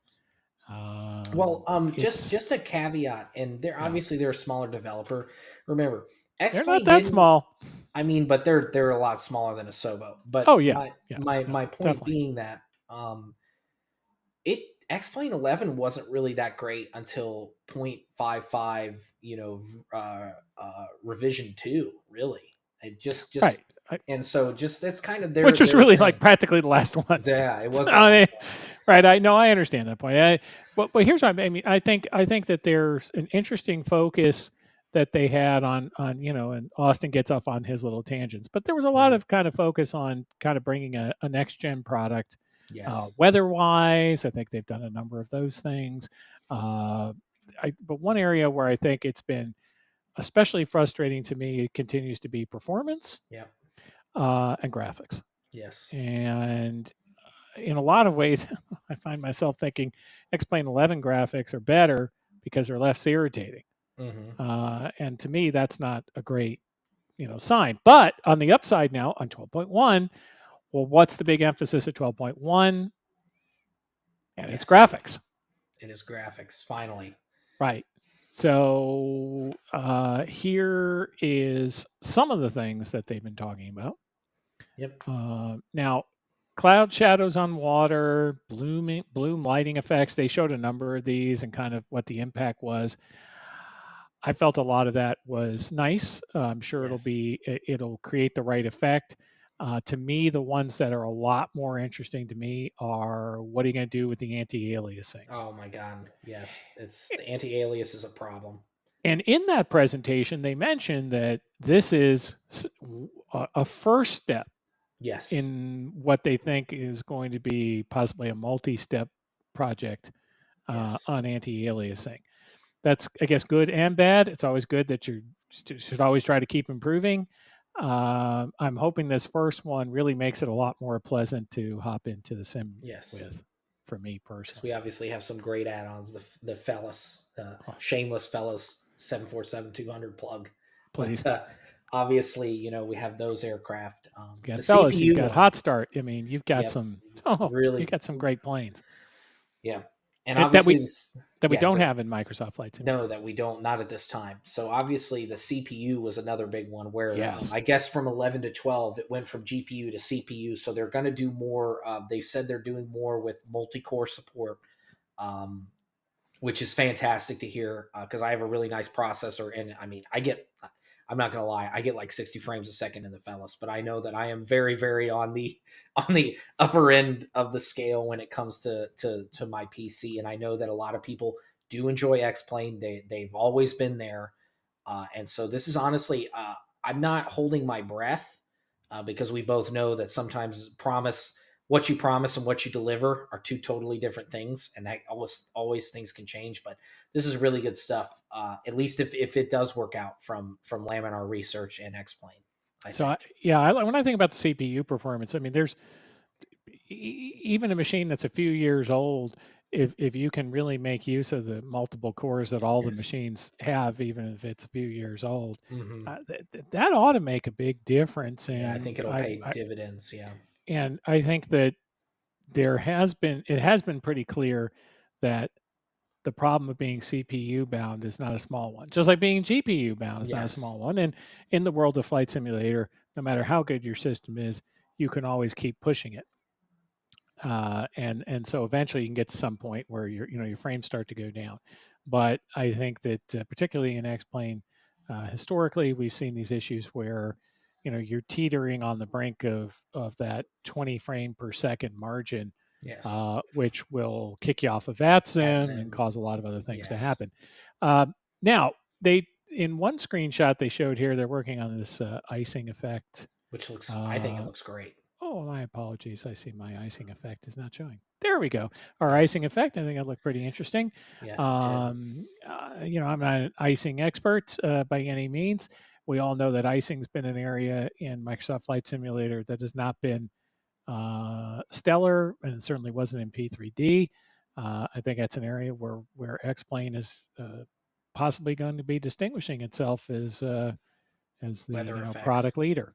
Speaker 2: Well,
Speaker 1: It's
Speaker 2: just a caveat, and
Speaker 1: yeah,
Speaker 2: they're a smaller developer. Remember, X
Speaker 1: they're not
Speaker 2: Plane
Speaker 1: that
Speaker 2: didn't.
Speaker 1: small.
Speaker 2: I mean, but they're a lot smaller than a Sobo. But
Speaker 1: Oh yeah,
Speaker 2: my
Speaker 1: yeah,
Speaker 2: my
Speaker 1: no,
Speaker 2: my point
Speaker 1: definitely.
Speaker 2: being that it X Plane 11 wasn't really that great until 0.55, revision 2, really. It
Speaker 1: Right.
Speaker 2: just and so just that's kind of
Speaker 1: Which was
Speaker 2: their
Speaker 1: really like
Speaker 2: thing.
Speaker 1: practically the last one.
Speaker 2: Yeah, it was the
Speaker 1: I mean,
Speaker 2: last one.
Speaker 1: right? I know I understand that point. But here's what I mean. I think that there's an interesting focus that they had on and Austin gets off on his little tangents, but there was a lot
Speaker 2: Mhm.
Speaker 1: of kind of focus on kind of bringing a next gen product.
Speaker 2: Yes.
Speaker 1: Weather wise, I think they've done a number of those things. Uh, but one area where I think it's been especially frustrating to me, it continues to be performance
Speaker 2: Yep.
Speaker 1: and graphics.
Speaker 2: Yes.
Speaker 1: And in a lot of ways, I find myself thinking X-Plane 11 graphics are better because they're less irritating.
Speaker 2: Hmm.
Speaker 1: And to me, that's not a great sign. But on the upside now on 12.1, well, what's the big emphasis at 12.1? And it's
Speaker 2: Yes.
Speaker 1: graphics,
Speaker 2: It is graphics. Finally.
Speaker 1: right? So here is some of the things that they've been talking about.
Speaker 2: Yep.
Speaker 1: Now, cloud shadows on water, bloom lighting effects. They showed a number of these and kind of what the impact was. I felt a lot of that was nice. I'm sure
Speaker 2: Yes.
Speaker 1: it'll create the right effect. To me, the ones that are a lot more interesting to me are what are you going to do with the anti-aliasing?
Speaker 2: Oh my God. Yes. It's the anti-alias is a problem.
Speaker 1: And in that presentation, they mentioned that this is a first step
Speaker 2: Yes.
Speaker 1: in what they think is going to be possibly a multi-step project
Speaker 2: Yes.
Speaker 1: on anti-aliasing. That's, I guess, good and bad. It's always good that you should always try to keep improving. I'm hoping this first one really makes it a lot more pleasant to hop into the sim
Speaker 2: Yes.
Speaker 1: with, for me
Speaker 2: Because we
Speaker 1: personally.
Speaker 2: obviously have some great add-ons. The Fellas,
Speaker 1: Oh,
Speaker 2: shameless Fellas 747-200 plug, but
Speaker 1: please,
Speaker 2: obviously, we have those aircraft.
Speaker 1: you
Speaker 2: The
Speaker 1: got fellas, you've
Speaker 2: CPU
Speaker 1: got
Speaker 2: one,
Speaker 1: hot start. I mean, you've got
Speaker 2: yep,
Speaker 1: some. Oh, you
Speaker 2: really,
Speaker 1: got some great planes
Speaker 2: yeah, and
Speaker 1: that
Speaker 2: obviously
Speaker 1: we
Speaker 2: this,
Speaker 1: that we
Speaker 2: yeah,
Speaker 1: don't
Speaker 2: go.
Speaker 1: have in Microsoft Flight
Speaker 2: No,
Speaker 1: Simulator.
Speaker 2: that we don't, not at this time. So obviously the CPU was another big one where
Speaker 1: Yes.
Speaker 2: I guess from 11 to 12 it went from GPU to CPU. So they're going to do more. They said they're doing more with multi-core support. Um, which is fantastic to hear because I have a really nice processor. And I mean, I'm not gonna lie, I get like 60 frames a second in the Fellas, but I know that I am very, very on the on the upper end of the scale when it comes to my PC. And I know that a lot of people do enjoy X Plane. They've always been there, and so this is honestly, I'm not holding my breath because we both know that sometimes what you promise and what you deliver are two totally different things, and that always things can change. But this is really good stuff. At least if it does work out from Laminar Research and X-Plane, I
Speaker 1: So
Speaker 2: think.
Speaker 1: yeah, when I think about the CPU performance, I mean, there's even a machine that's a few years old. If you can really make use of the multiple cores that all the
Speaker 2: Yes.
Speaker 1: machines have, even if it's a few years old,
Speaker 2: Hmm.
Speaker 1: that ought to make a big difference.
Speaker 2: Yeah, I think it'll pay dividends. Yeah.
Speaker 1: And I think that it has been pretty clear that the problem of being CPU bound is not a small one, just like being GPU bound is not a
Speaker 2: Yes.
Speaker 1: small one. And in the world of Flight Simulator, no matter how good your system is, you can always keep pushing it. And so eventually you can get to some point where your frames start to go down. But I think that particularly in X Plane, historically we've seen these issues where you're teetering on the brink of that 20 frame per second margin,
Speaker 2: Yes.
Speaker 1: which will kick you off of
Speaker 2: That's
Speaker 1: VATSIM and
Speaker 2: in.
Speaker 1: cause a lot of other things to
Speaker 2: Yes.
Speaker 1: happen. Now they in one screenshot they showed here they're working on this icing effect.
Speaker 2: Which looks. I think it
Speaker 1: Uh,
Speaker 2: looks great.
Speaker 1: Oh, my apologies. I see my icing effect is not showing. There we go. Our icing
Speaker 2: Yes.
Speaker 1: effect, I think it looked pretty interesting.
Speaker 2: Yes, it did.
Speaker 1: I'm not an icing expert by any means. We all know that icing's been an area in Microsoft Flight Simulator that has not been stellar, and it certainly wasn't in P3D. I think that's an area where X-Plane is possibly going to be distinguishing itself as the
Speaker 2: Weather
Speaker 1: product
Speaker 2: effects.
Speaker 1: leader.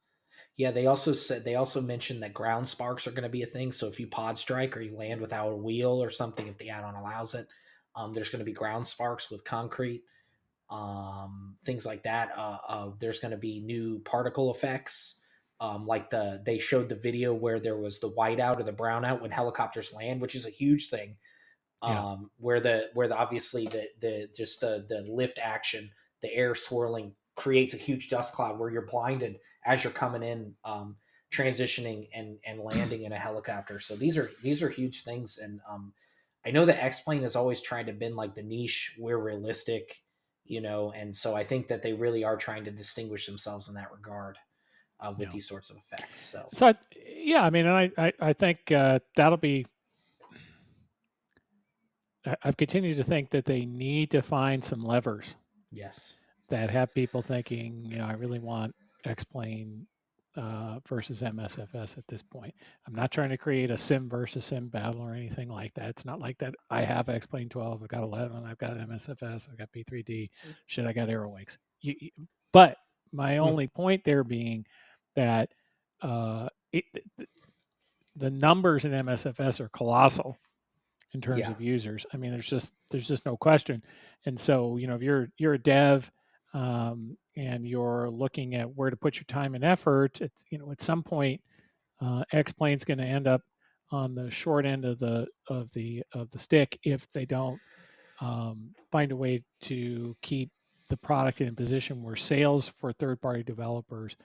Speaker 2: Yeah, they also mentioned that ground sparks are going to be a thing. So if you pod strike or you land without a wheel or something, if the add-on allows it, there's going to be ground sparks with concrete, things like that. There's going to be new particle effects, like they showed the video where there was the whiteout or the brownout when helicopters land, which is a huge thing,
Speaker 1: Yeah.
Speaker 2: where the obviously the just the lift action, the air swirling creates a huge dust cloud where you're blinded as you're coming in, transitioning and landing in a helicopter. So these are huge things, and I know that X Plane has always tried to been like the niche. We're realistic, and so I think that they really are trying to distinguish themselves in that regard with
Speaker 1: Yeah.
Speaker 2: these sorts of effects. So
Speaker 1: So yeah, I mean, and I think that'll be. I've continued to think that they need to find some levers
Speaker 2: yes,
Speaker 1: that have people thinking, I really want X-Plane versus MSFS at this point. I'm not trying to create a sim versus sim battle or anything like that. It's not like that. I have X-Plane 12, I've got 11, I've got MSFS, I've got P3D, shit, I got Aerowings. But my
Speaker 2: mm,
Speaker 1: only point there being that uh, it, the numbers in MSFS are colossal in terms
Speaker 2: yeah,
Speaker 1: of users. I mean, there's just no question. And so, if you're a dev and you're looking at where to put your time and effort, at some point, X Plane's going to end up on the short end of the stick if they don't find a way to keep the product in a position where sales for third party developers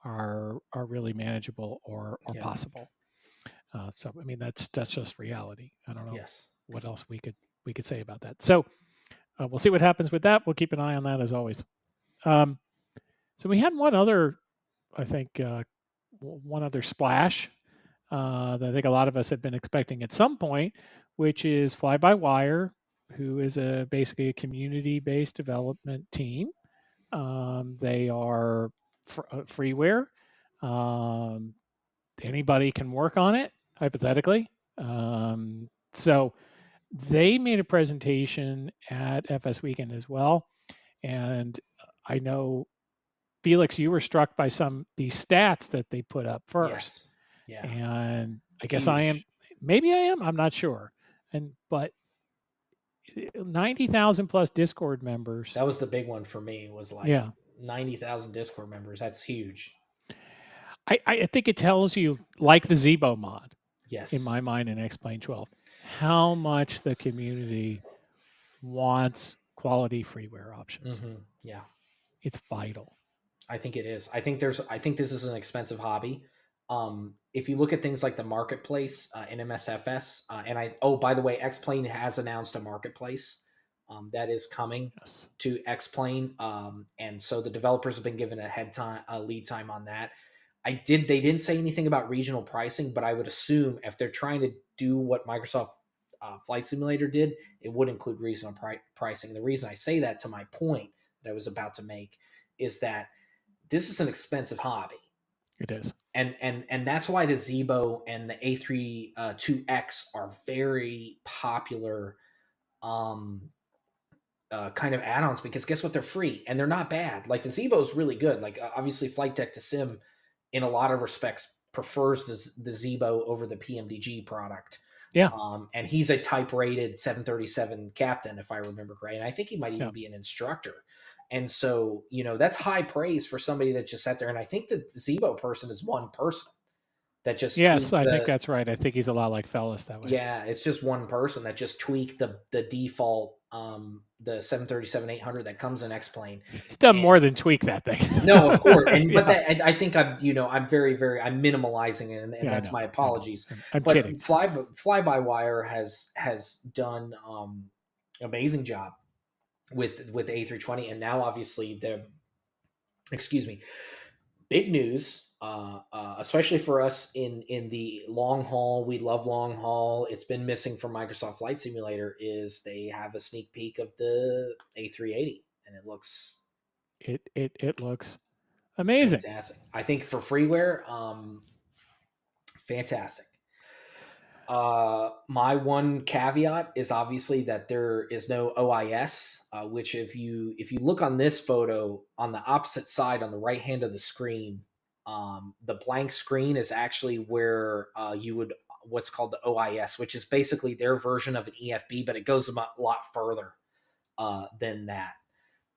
Speaker 1: are really manageable or
Speaker 2: Yeah.
Speaker 1: possible. So I mean that's just reality. I don't know
Speaker 2: Yes.
Speaker 1: what else we could say about that. So we'll see what happens with that. We'll keep an eye on that as always. Um, so we had one other, I think, one other splash that I think a lot of us have been expecting at some point, which is Fly by Wire, who is basically a community-based development team. They are freeware. Um, Anybody can work on it, hypothetically. So they made a presentation at FS Weekend as well, and I know Felix, you were struck by some these stats that they put up first,
Speaker 2: Yes. Yeah.
Speaker 1: and I guess I am.
Speaker 2: Huge.
Speaker 1: Maybe I am. I'm not sure. And but 90,000 plus Discord members.
Speaker 2: That was the big one for me. Was like
Speaker 1: Yeah,
Speaker 2: 90,000 Discord members. That's huge.
Speaker 1: I think it tells you, like the Zebo mod, in
Speaker 2: Yes.
Speaker 1: my mind, in X-Plane 12, how much the community wants quality freeware options.
Speaker 2: Yeah.
Speaker 1: It's vital.
Speaker 2: I think it is. I think this is an expensive hobby. If you look at things like the marketplace in MSFS, and oh, by the way, X-Plane has announced a marketplace that is coming
Speaker 1: Yes.
Speaker 2: to X-Plane, and so the developers have been given a lead time on that. They didn't say anything about regional pricing, but I would assume if they're trying to do what Microsoft Flight Simulator did, it would include regional pricing. The reason I say that, to my point that I was about to make, is that this is an expensive hobby,
Speaker 1: It is.
Speaker 2: and that's why the Zebo and the A3 2X are very popular um, kind of add-ons, because guess what? They're free and they're not bad. Like the Zebo is really good. Like obviously, Flight Deck to Sim, in a lot of respects, prefers the Zebo over the PMDG product.
Speaker 1: Yeah.
Speaker 2: And he's a type rated 737 captain, if I remember correctly. And I think he might
Speaker 1: Yeah.
Speaker 2: even be an instructor. And so, that's high praise for somebody that just sat there. And I think the Zebo person is one person that just
Speaker 1: Yes,
Speaker 2: tweaked
Speaker 1: I think
Speaker 2: the,
Speaker 1: that's right. I think he's a lot like Fellas that way.
Speaker 2: yeah, it's just one person that just tweaked the default, the 737-800 that comes in X-Plane.
Speaker 1: He's done
Speaker 2: And
Speaker 1: more than tweak that thing.
Speaker 2: no, of course, and but
Speaker 1: Yeah.
Speaker 2: that, I think I'm very, very, I'm minimalizing it, and
Speaker 1: Yeah, I
Speaker 2: that's
Speaker 1: know.
Speaker 2: my
Speaker 1: I know.
Speaker 2: apologies.
Speaker 1: I'm
Speaker 2: But
Speaker 1: kidding.
Speaker 2: Fly by Wire has done amazing job with the A320, and now obviously the, excuse me, big news, especially for us in the long haul. We love long haul. It's been missing from Microsoft Flight Simulator. Is they have a sneak peek of the A380, and it looks
Speaker 1: It looks amazing.
Speaker 2: fantastic. I think for freeware, fantastic. My one caveat is obviously that there is no OIS, which if you look on this photo on the opposite side on the right hand of the screen, the blank screen is actually where you would, what's called the OIS, which is basically their version of an EFB, but it goes a lot further than that.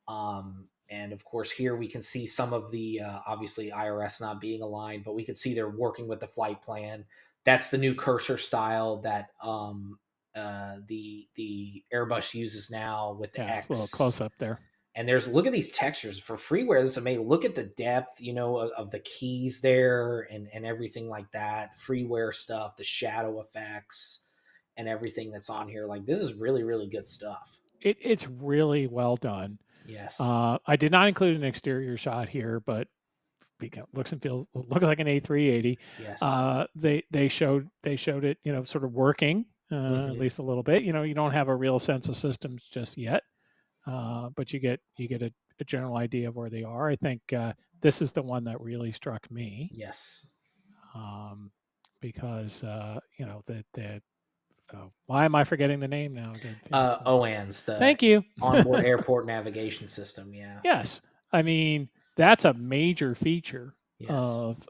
Speaker 2: And of course, here we can see some of the obviously IRS not being aligned, but we can see they're working with the flight plan. That's the new cursor style that the Airbus uses now with the
Speaker 1: Yeah, it's a little
Speaker 2: X.
Speaker 1: close up there.
Speaker 2: And look at these textures for freeware. This is amazing. Look at the depth, of the keys there and everything like that. Freeware stuff, the shadow effects, and everything that's on here. Like, this is really, really good stuff.
Speaker 1: It's really well done.
Speaker 2: Yes.
Speaker 1: I did not include an exterior shot here, but looks and feels looks like an A380.
Speaker 2: Yes.
Speaker 1: They showed it, sort of working at
Speaker 2: Mm-hmm.
Speaker 1: least a little bit. You don't have a real sense of systems just yet, but you get a general idea of where they are. I think this is the one that really struck me,
Speaker 2: Yes.
Speaker 1: because the why am I forgetting the name now again?
Speaker 2: OANS, the
Speaker 1: Thank you.
Speaker 2: onboard airport navigation system. Yeah.
Speaker 1: Yes, I mean that's a major feature
Speaker 2: Yes.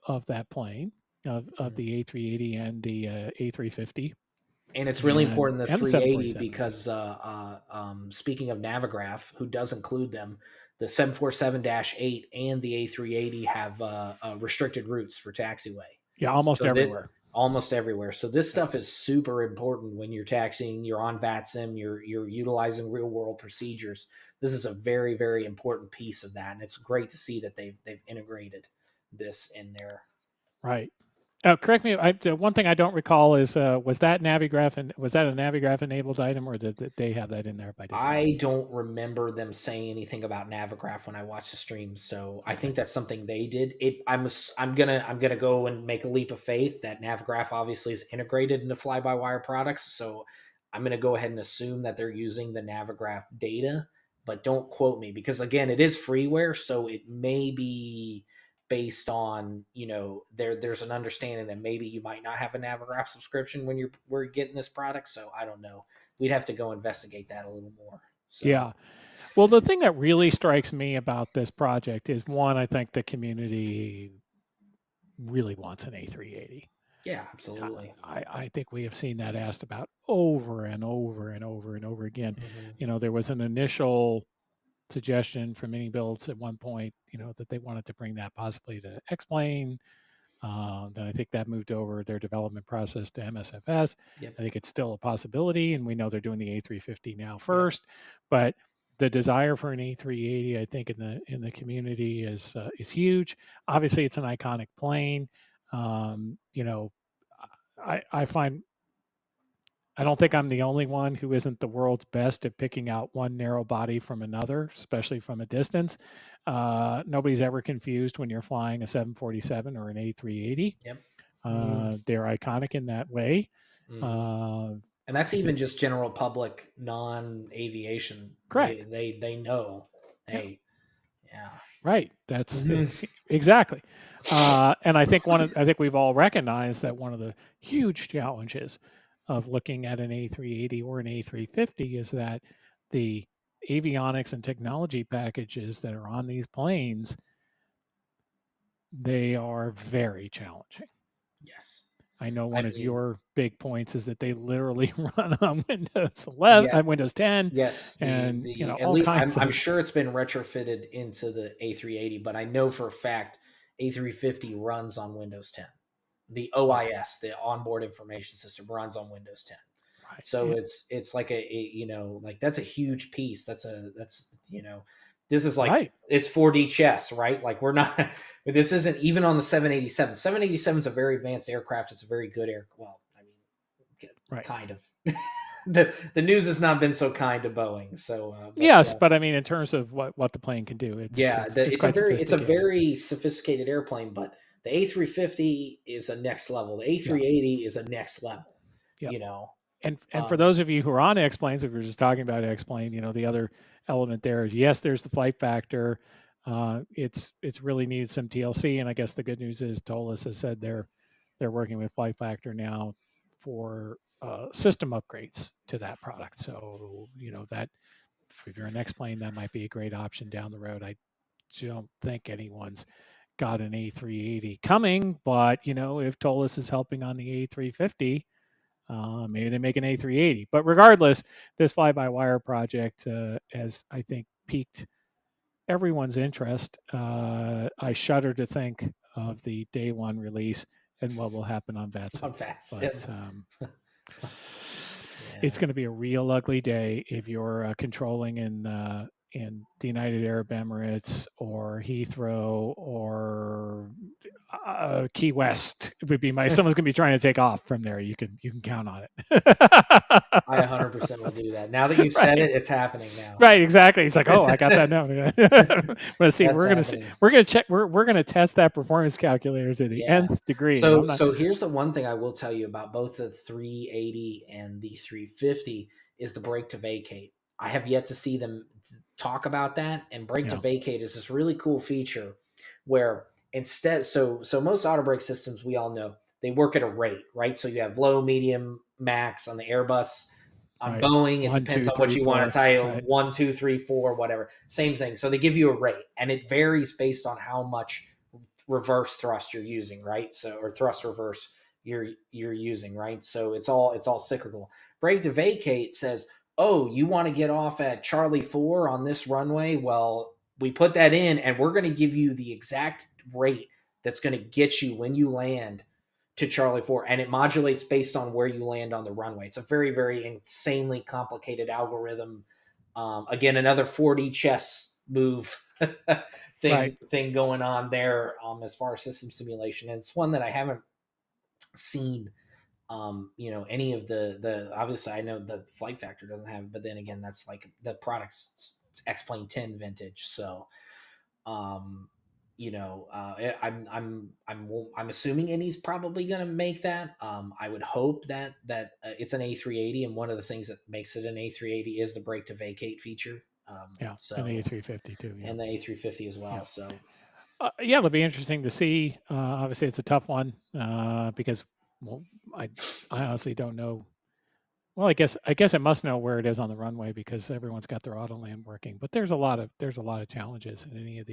Speaker 1: of that plane, of
Speaker 2: Mhm.
Speaker 1: the A380 and the A350
Speaker 2: And it's really important, the
Speaker 1: and the
Speaker 2: 380,
Speaker 1: 747.
Speaker 2: because speaking of Navigraph, who does include them, the 747-8 and the A380 have restricted routes for taxiway.
Speaker 1: Yeah, almost
Speaker 2: So this,
Speaker 1: everywhere.
Speaker 2: almost everywhere. So this stuff is super important when you're taxiing, you're on VATSIM, you're utilizing real world procedures. This is a very, very important piece of that. And it's great to see that they've integrated this in there.
Speaker 1: Right. Correct me. One thing I don't recall is was that Navigraph and was that a Navigraph enabled item, or did they have that in there by default?
Speaker 2: I don't remember them saying anything about Navigraph when I watched the stream, so I
Speaker 1: Okay.
Speaker 2: think that's something they did. I'm gonna go and make a leap of faith that Navigraph obviously is integrated into fly by wire products, so I'm gonna go ahead and assume that they're using the Navigraph data, but don't quote me because again, it is freeware, so it may be based on there's an understanding that maybe you might not have a Navigraph subscription when we're getting this product, so I don't know. We'd have to go investigate that a little more. So
Speaker 1: Yeah. Well, the thing that really strikes me about this project is one, I think the community really wants an A380.
Speaker 2: yeah, absolutely.
Speaker 1: I think we have seen that asked about over and over and over and over again.
Speaker 2: Hmm.
Speaker 1: There was an initial suggestion from many builds at one point, that they wanted to bring that possibly to X-Plane. Then I think that moved over their development process to MSFS.
Speaker 2: Yep.
Speaker 1: I think it's still a possibility, and we know they're doing the A350 now
Speaker 2: Yep.
Speaker 1: first. But the desire for an A380, I think, in the community is huge. Obviously, it's an iconic plane. Um, you know, I find I don't think I'm the only one who isn't the world's best at picking out one narrow body from another, especially from a distance. Nobody's ever confused when you're flying a 747 or an A380.
Speaker 2: Yep. Mm-hmm.
Speaker 1: They're iconic in that way.
Speaker 2: Mm-hmm.
Speaker 1: Uh,
Speaker 2: And that's
Speaker 1: I think
Speaker 2: even just general public, non-aviation. They
Speaker 1: correct.
Speaker 2: they they know.
Speaker 1: Yeah,
Speaker 2: Hey, yeah.
Speaker 1: right. That's
Speaker 2: Hmm.
Speaker 1: it's exactly. And I think we've all recognized that one of the huge challenges of looking at an A380 or an A350 is that the avionics and technology packages that are on these planes, they are very challenging.
Speaker 2: Yes.
Speaker 1: I know
Speaker 2: I
Speaker 1: one of
Speaker 2: mean,
Speaker 1: your big points is that they literally run on Windows 11,
Speaker 2: yeah.
Speaker 1: Windows 10,
Speaker 2: Yes,
Speaker 1: and
Speaker 2: the at
Speaker 1: all
Speaker 2: least
Speaker 1: kinds
Speaker 2: I'm
Speaker 1: of
Speaker 2: sure it's been retrofitted into the A380, but I know for a fact A350 runs on Windows 10. The
Speaker 1: wow,
Speaker 2: OIS, the onboard information system, runs on Windows 10.
Speaker 1: right,
Speaker 2: So it's like like that's a huge piece. That's this is like
Speaker 1: right,
Speaker 2: it's 4D chess, right? Like we're not this isn't even on the 787. 787 is a very advanced aircraft. It's a very good air. Well, I mean,
Speaker 1: right.
Speaker 2: kind of. The news has not been so kind to Boeing. So,
Speaker 1: Yes, but I mean, in terms of what the plane can do, it's
Speaker 2: yeah,
Speaker 1: it's it's
Speaker 2: it's a
Speaker 1: quite
Speaker 2: very
Speaker 1: sophisticated.
Speaker 2: sophisticated airplane, but the A350 is a next level. The
Speaker 1: Yeah,
Speaker 2: A380 is a next level.
Speaker 1: yeah.
Speaker 2: You know,
Speaker 1: And for
Speaker 2: um,
Speaker 1: those of you who are on X planes, if we're just talking about X plane, the other element there is yes, there's the flight factor. It's really needed some TLC, and I guess the good news is Tolis has said they're working with flight factor now for system upgrades to that product. So that if you're an X plane, that might be a great option down the road. I don't think anyone's got an A380 coming, but if Tolis is helping on the A350, maybe they make an A380. But regardless, this fly by wire project has, I think, piqued everyone's interest. I shudder to think of the day one release and what will happen on VETSIM.
Speaker 2: on fast.
Speaker 1: But it's
Speaker 2: Yeah.
Speaker 1: going to be a real ugly day if you're controlling in the United Arab Emirates or Heathrow or Key West would be my. Someone's going to be trying to take off from there. You can count on it.
Speaker 2: I 100% will do that. Now that you've said
Speaker 1: Right.
Speaker 2: it, it's happening now.
Speaker 1: Right, exactly. It's like, oh, I got that now. Let's see.
Speaker 2: That's
Speaker 1: We're gonna see.
Speaker 2: happening.
Speaker 1: We're gonna check. We're gonna test that performance calculator to the
Speaker 2: Yeah.
Speaker 1: nth degree.
Speaker 2: So
Speaker 1: I'm not.
Speaker 2: so here's the one thing I will tell you about both the 380 and the 350 is the break to vacate. I have yet to see them talk about that. And break to
Speaker 1: Yeah.
Speaker 2: vacate is this really cool feature where instead so most auto brake systems we all know they work at a rate, right? So you have low, medium, max on the Airbus. On
Speaker 1: Right.
Speaker 2: Boeing, it
Speaker 1: One,
Speaker 2: depends
Speaker 1: two,
Speaker 2: on what
Speaker 1: three,
Speaker 2: you want to
Speaker 1: four.
Speaker 2: title
Speaker 1: Right.
Speaker 2: 1, 2, 3, 4, whatever. Same thing. So they give you a rate, and it varies based on how much reverse thrust you're using, right? So or thrust reverse you're using, right? So it's all cyclical. Brake to vacate says, "Oh, you want to get off at Charlie 4 on this runway? Well, we put that in and we're going to give you the exact rate that's going to get you when you land to Charlie 4, and it modulates based on where you land on the runway. It's a very, very insanely complicated algorithm. Again, another 4D chess move
Speaker 1: Right.
Speaker 2: thing going on there, as far as system simulation. And it's one that I haven't seen, any of the obviously I know the Flight Factor doesn't have it, but then again, that's like the product's X Plane 10 vintage. So, um, I'm assuming Indy's probably going to make that. I would hope that it's an A380, and one of the things that makes it an A380 is the brake to vacate feature.
Speaker 1: Yeah. And the
Speaker 2: So
Speaker 1: A350 too. Yeah.
Speaker 2: and the A350 as
Speaker 1: Yeah.
Speaker 2: well. So
Speaker 1: Yeah, it'll be interesting to see. Obviously, it's a tough one because, well, I I honestly don't know. Well, I guess I must know where it is on the runway because everyone's got their auto land working. But there's a lot of challenges in any of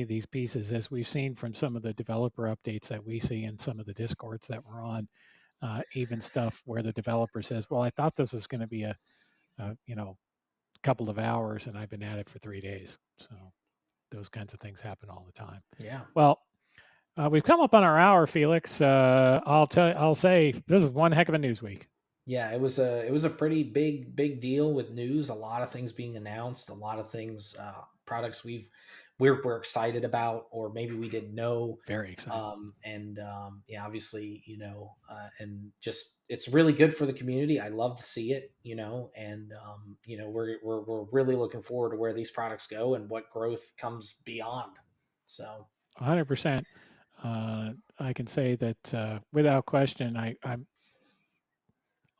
Speaker 1: these pieces, as we've seen from some of the developer updates that we see in some of the discords that we're on. Even stuff where the developer says, "Well, I thought this was going to be a couple of hours, and I've been at it for 3 days." So those kinds of things happen all the time.
Speaker 2: yeah.
Speaker 1: Well, we've come up on our hour, Felix. I'll say this is one heck of a news week.
Speaker 2: Yeah, it was a pretty big deal with news. A lot of things being announced, a lot of things, products we're excited about, or maybe we didn't know.
Speaker 1: Very excited.
Speaker 2: And yeah, obviously, and just it's really good for the community. I love to see it, and we're really looking forward to where these products go and what growth comes beyond. So
Speaker 1: 100%. I can say that without question. I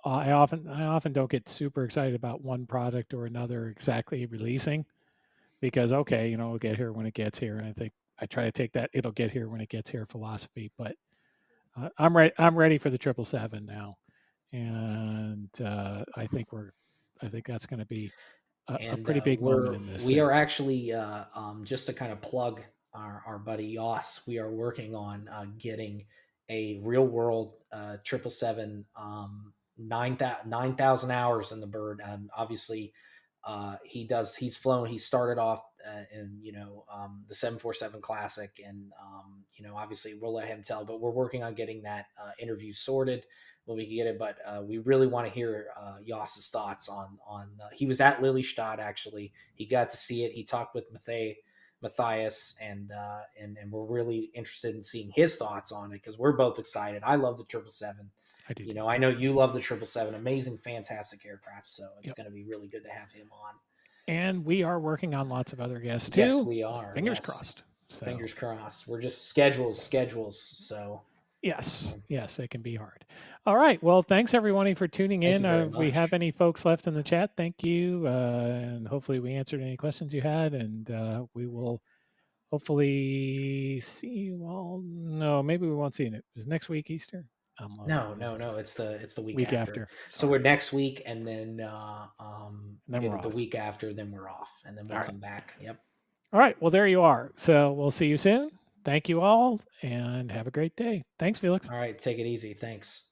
Speaker 1: often don't get super excited about one product or another exactly releasing because okay, it'll get here when it gets here, and I think I try to take that it'll get here when it gets here philosophy. But I'm ready. I'm ready for the 777 now, and I think that's going to be a
Speaker 2: and
Speaker 1: pretty big moment in this
Speaker 2: we are
Speaker 1: thing.
Speaker 2: actually, just to kind of plug our buddy Yoss, we are working on getting a real world 777, 9,000 hours in the bird. Obviously, he's flown, he started off in the 747 classic, and obviously we'll let him tell, but we're working on getting that interview sorted when we can get it. But we really want to hear Yoss's thoughts on. He was at Lillystad actually. He got to see it. He talked with Matthias, and we're really interested in seeing his thoughts on it because we're both excited. I love the 777.
Speaker 1: I do too.
Speaker 2: I know you love the 777. Amazing, fantastic aircraft. So it's
Speaker 1: Yep.
Speaker 2: going to be really good to have him on.
Speaker 1: And we are working on lots of other guests
Speaker 2: Yes,
Speaker 1: too.
Speaker 2: we are.
Speaker 1: Fingers
Speaker 2: Yes,
Speaker 1: crossed. So
Speaker 2: fingers crossed. We're just schedules. So
Speaker 1: yes, yes, it can be hard. All right. Well, thanks everybody for tuning
Speaker 2: thank
Speaker 1: in.
Speaker 2: you very
Speaker 1: If we have
Speaker 2: much.
Speaker 1: any folks left in the chat, thank you. And hopefully we answered any questions you had. And we will hopefully see you all. No, maybe we won't see you. Is next week Easter? I'm losing
Speaker 2: No,
Speaker 1: my mind.
Speaker 2: no, no. It's the week
Speaker 1: Week
Speaker 2: after.
Speaker 1: after.
Speaker 2: So we're
Speaker 1: Sorry.
Speaker 2: next week, and then
Speaker 1: And then we're
Speaker 2: the
Speaker 1: off.
Speaker 2: week after, then we're off, and then
Speaker 1: All
Speaker 2: we'll
Speaker 1: right.
Speaker 2: come back. Yep.
Speaker 1: All right. Well, there you are. So we'll see you soon. Thank you all and have a great day. Thanks, Felix.
Speaker 2: All right. Take it easy. Thanks.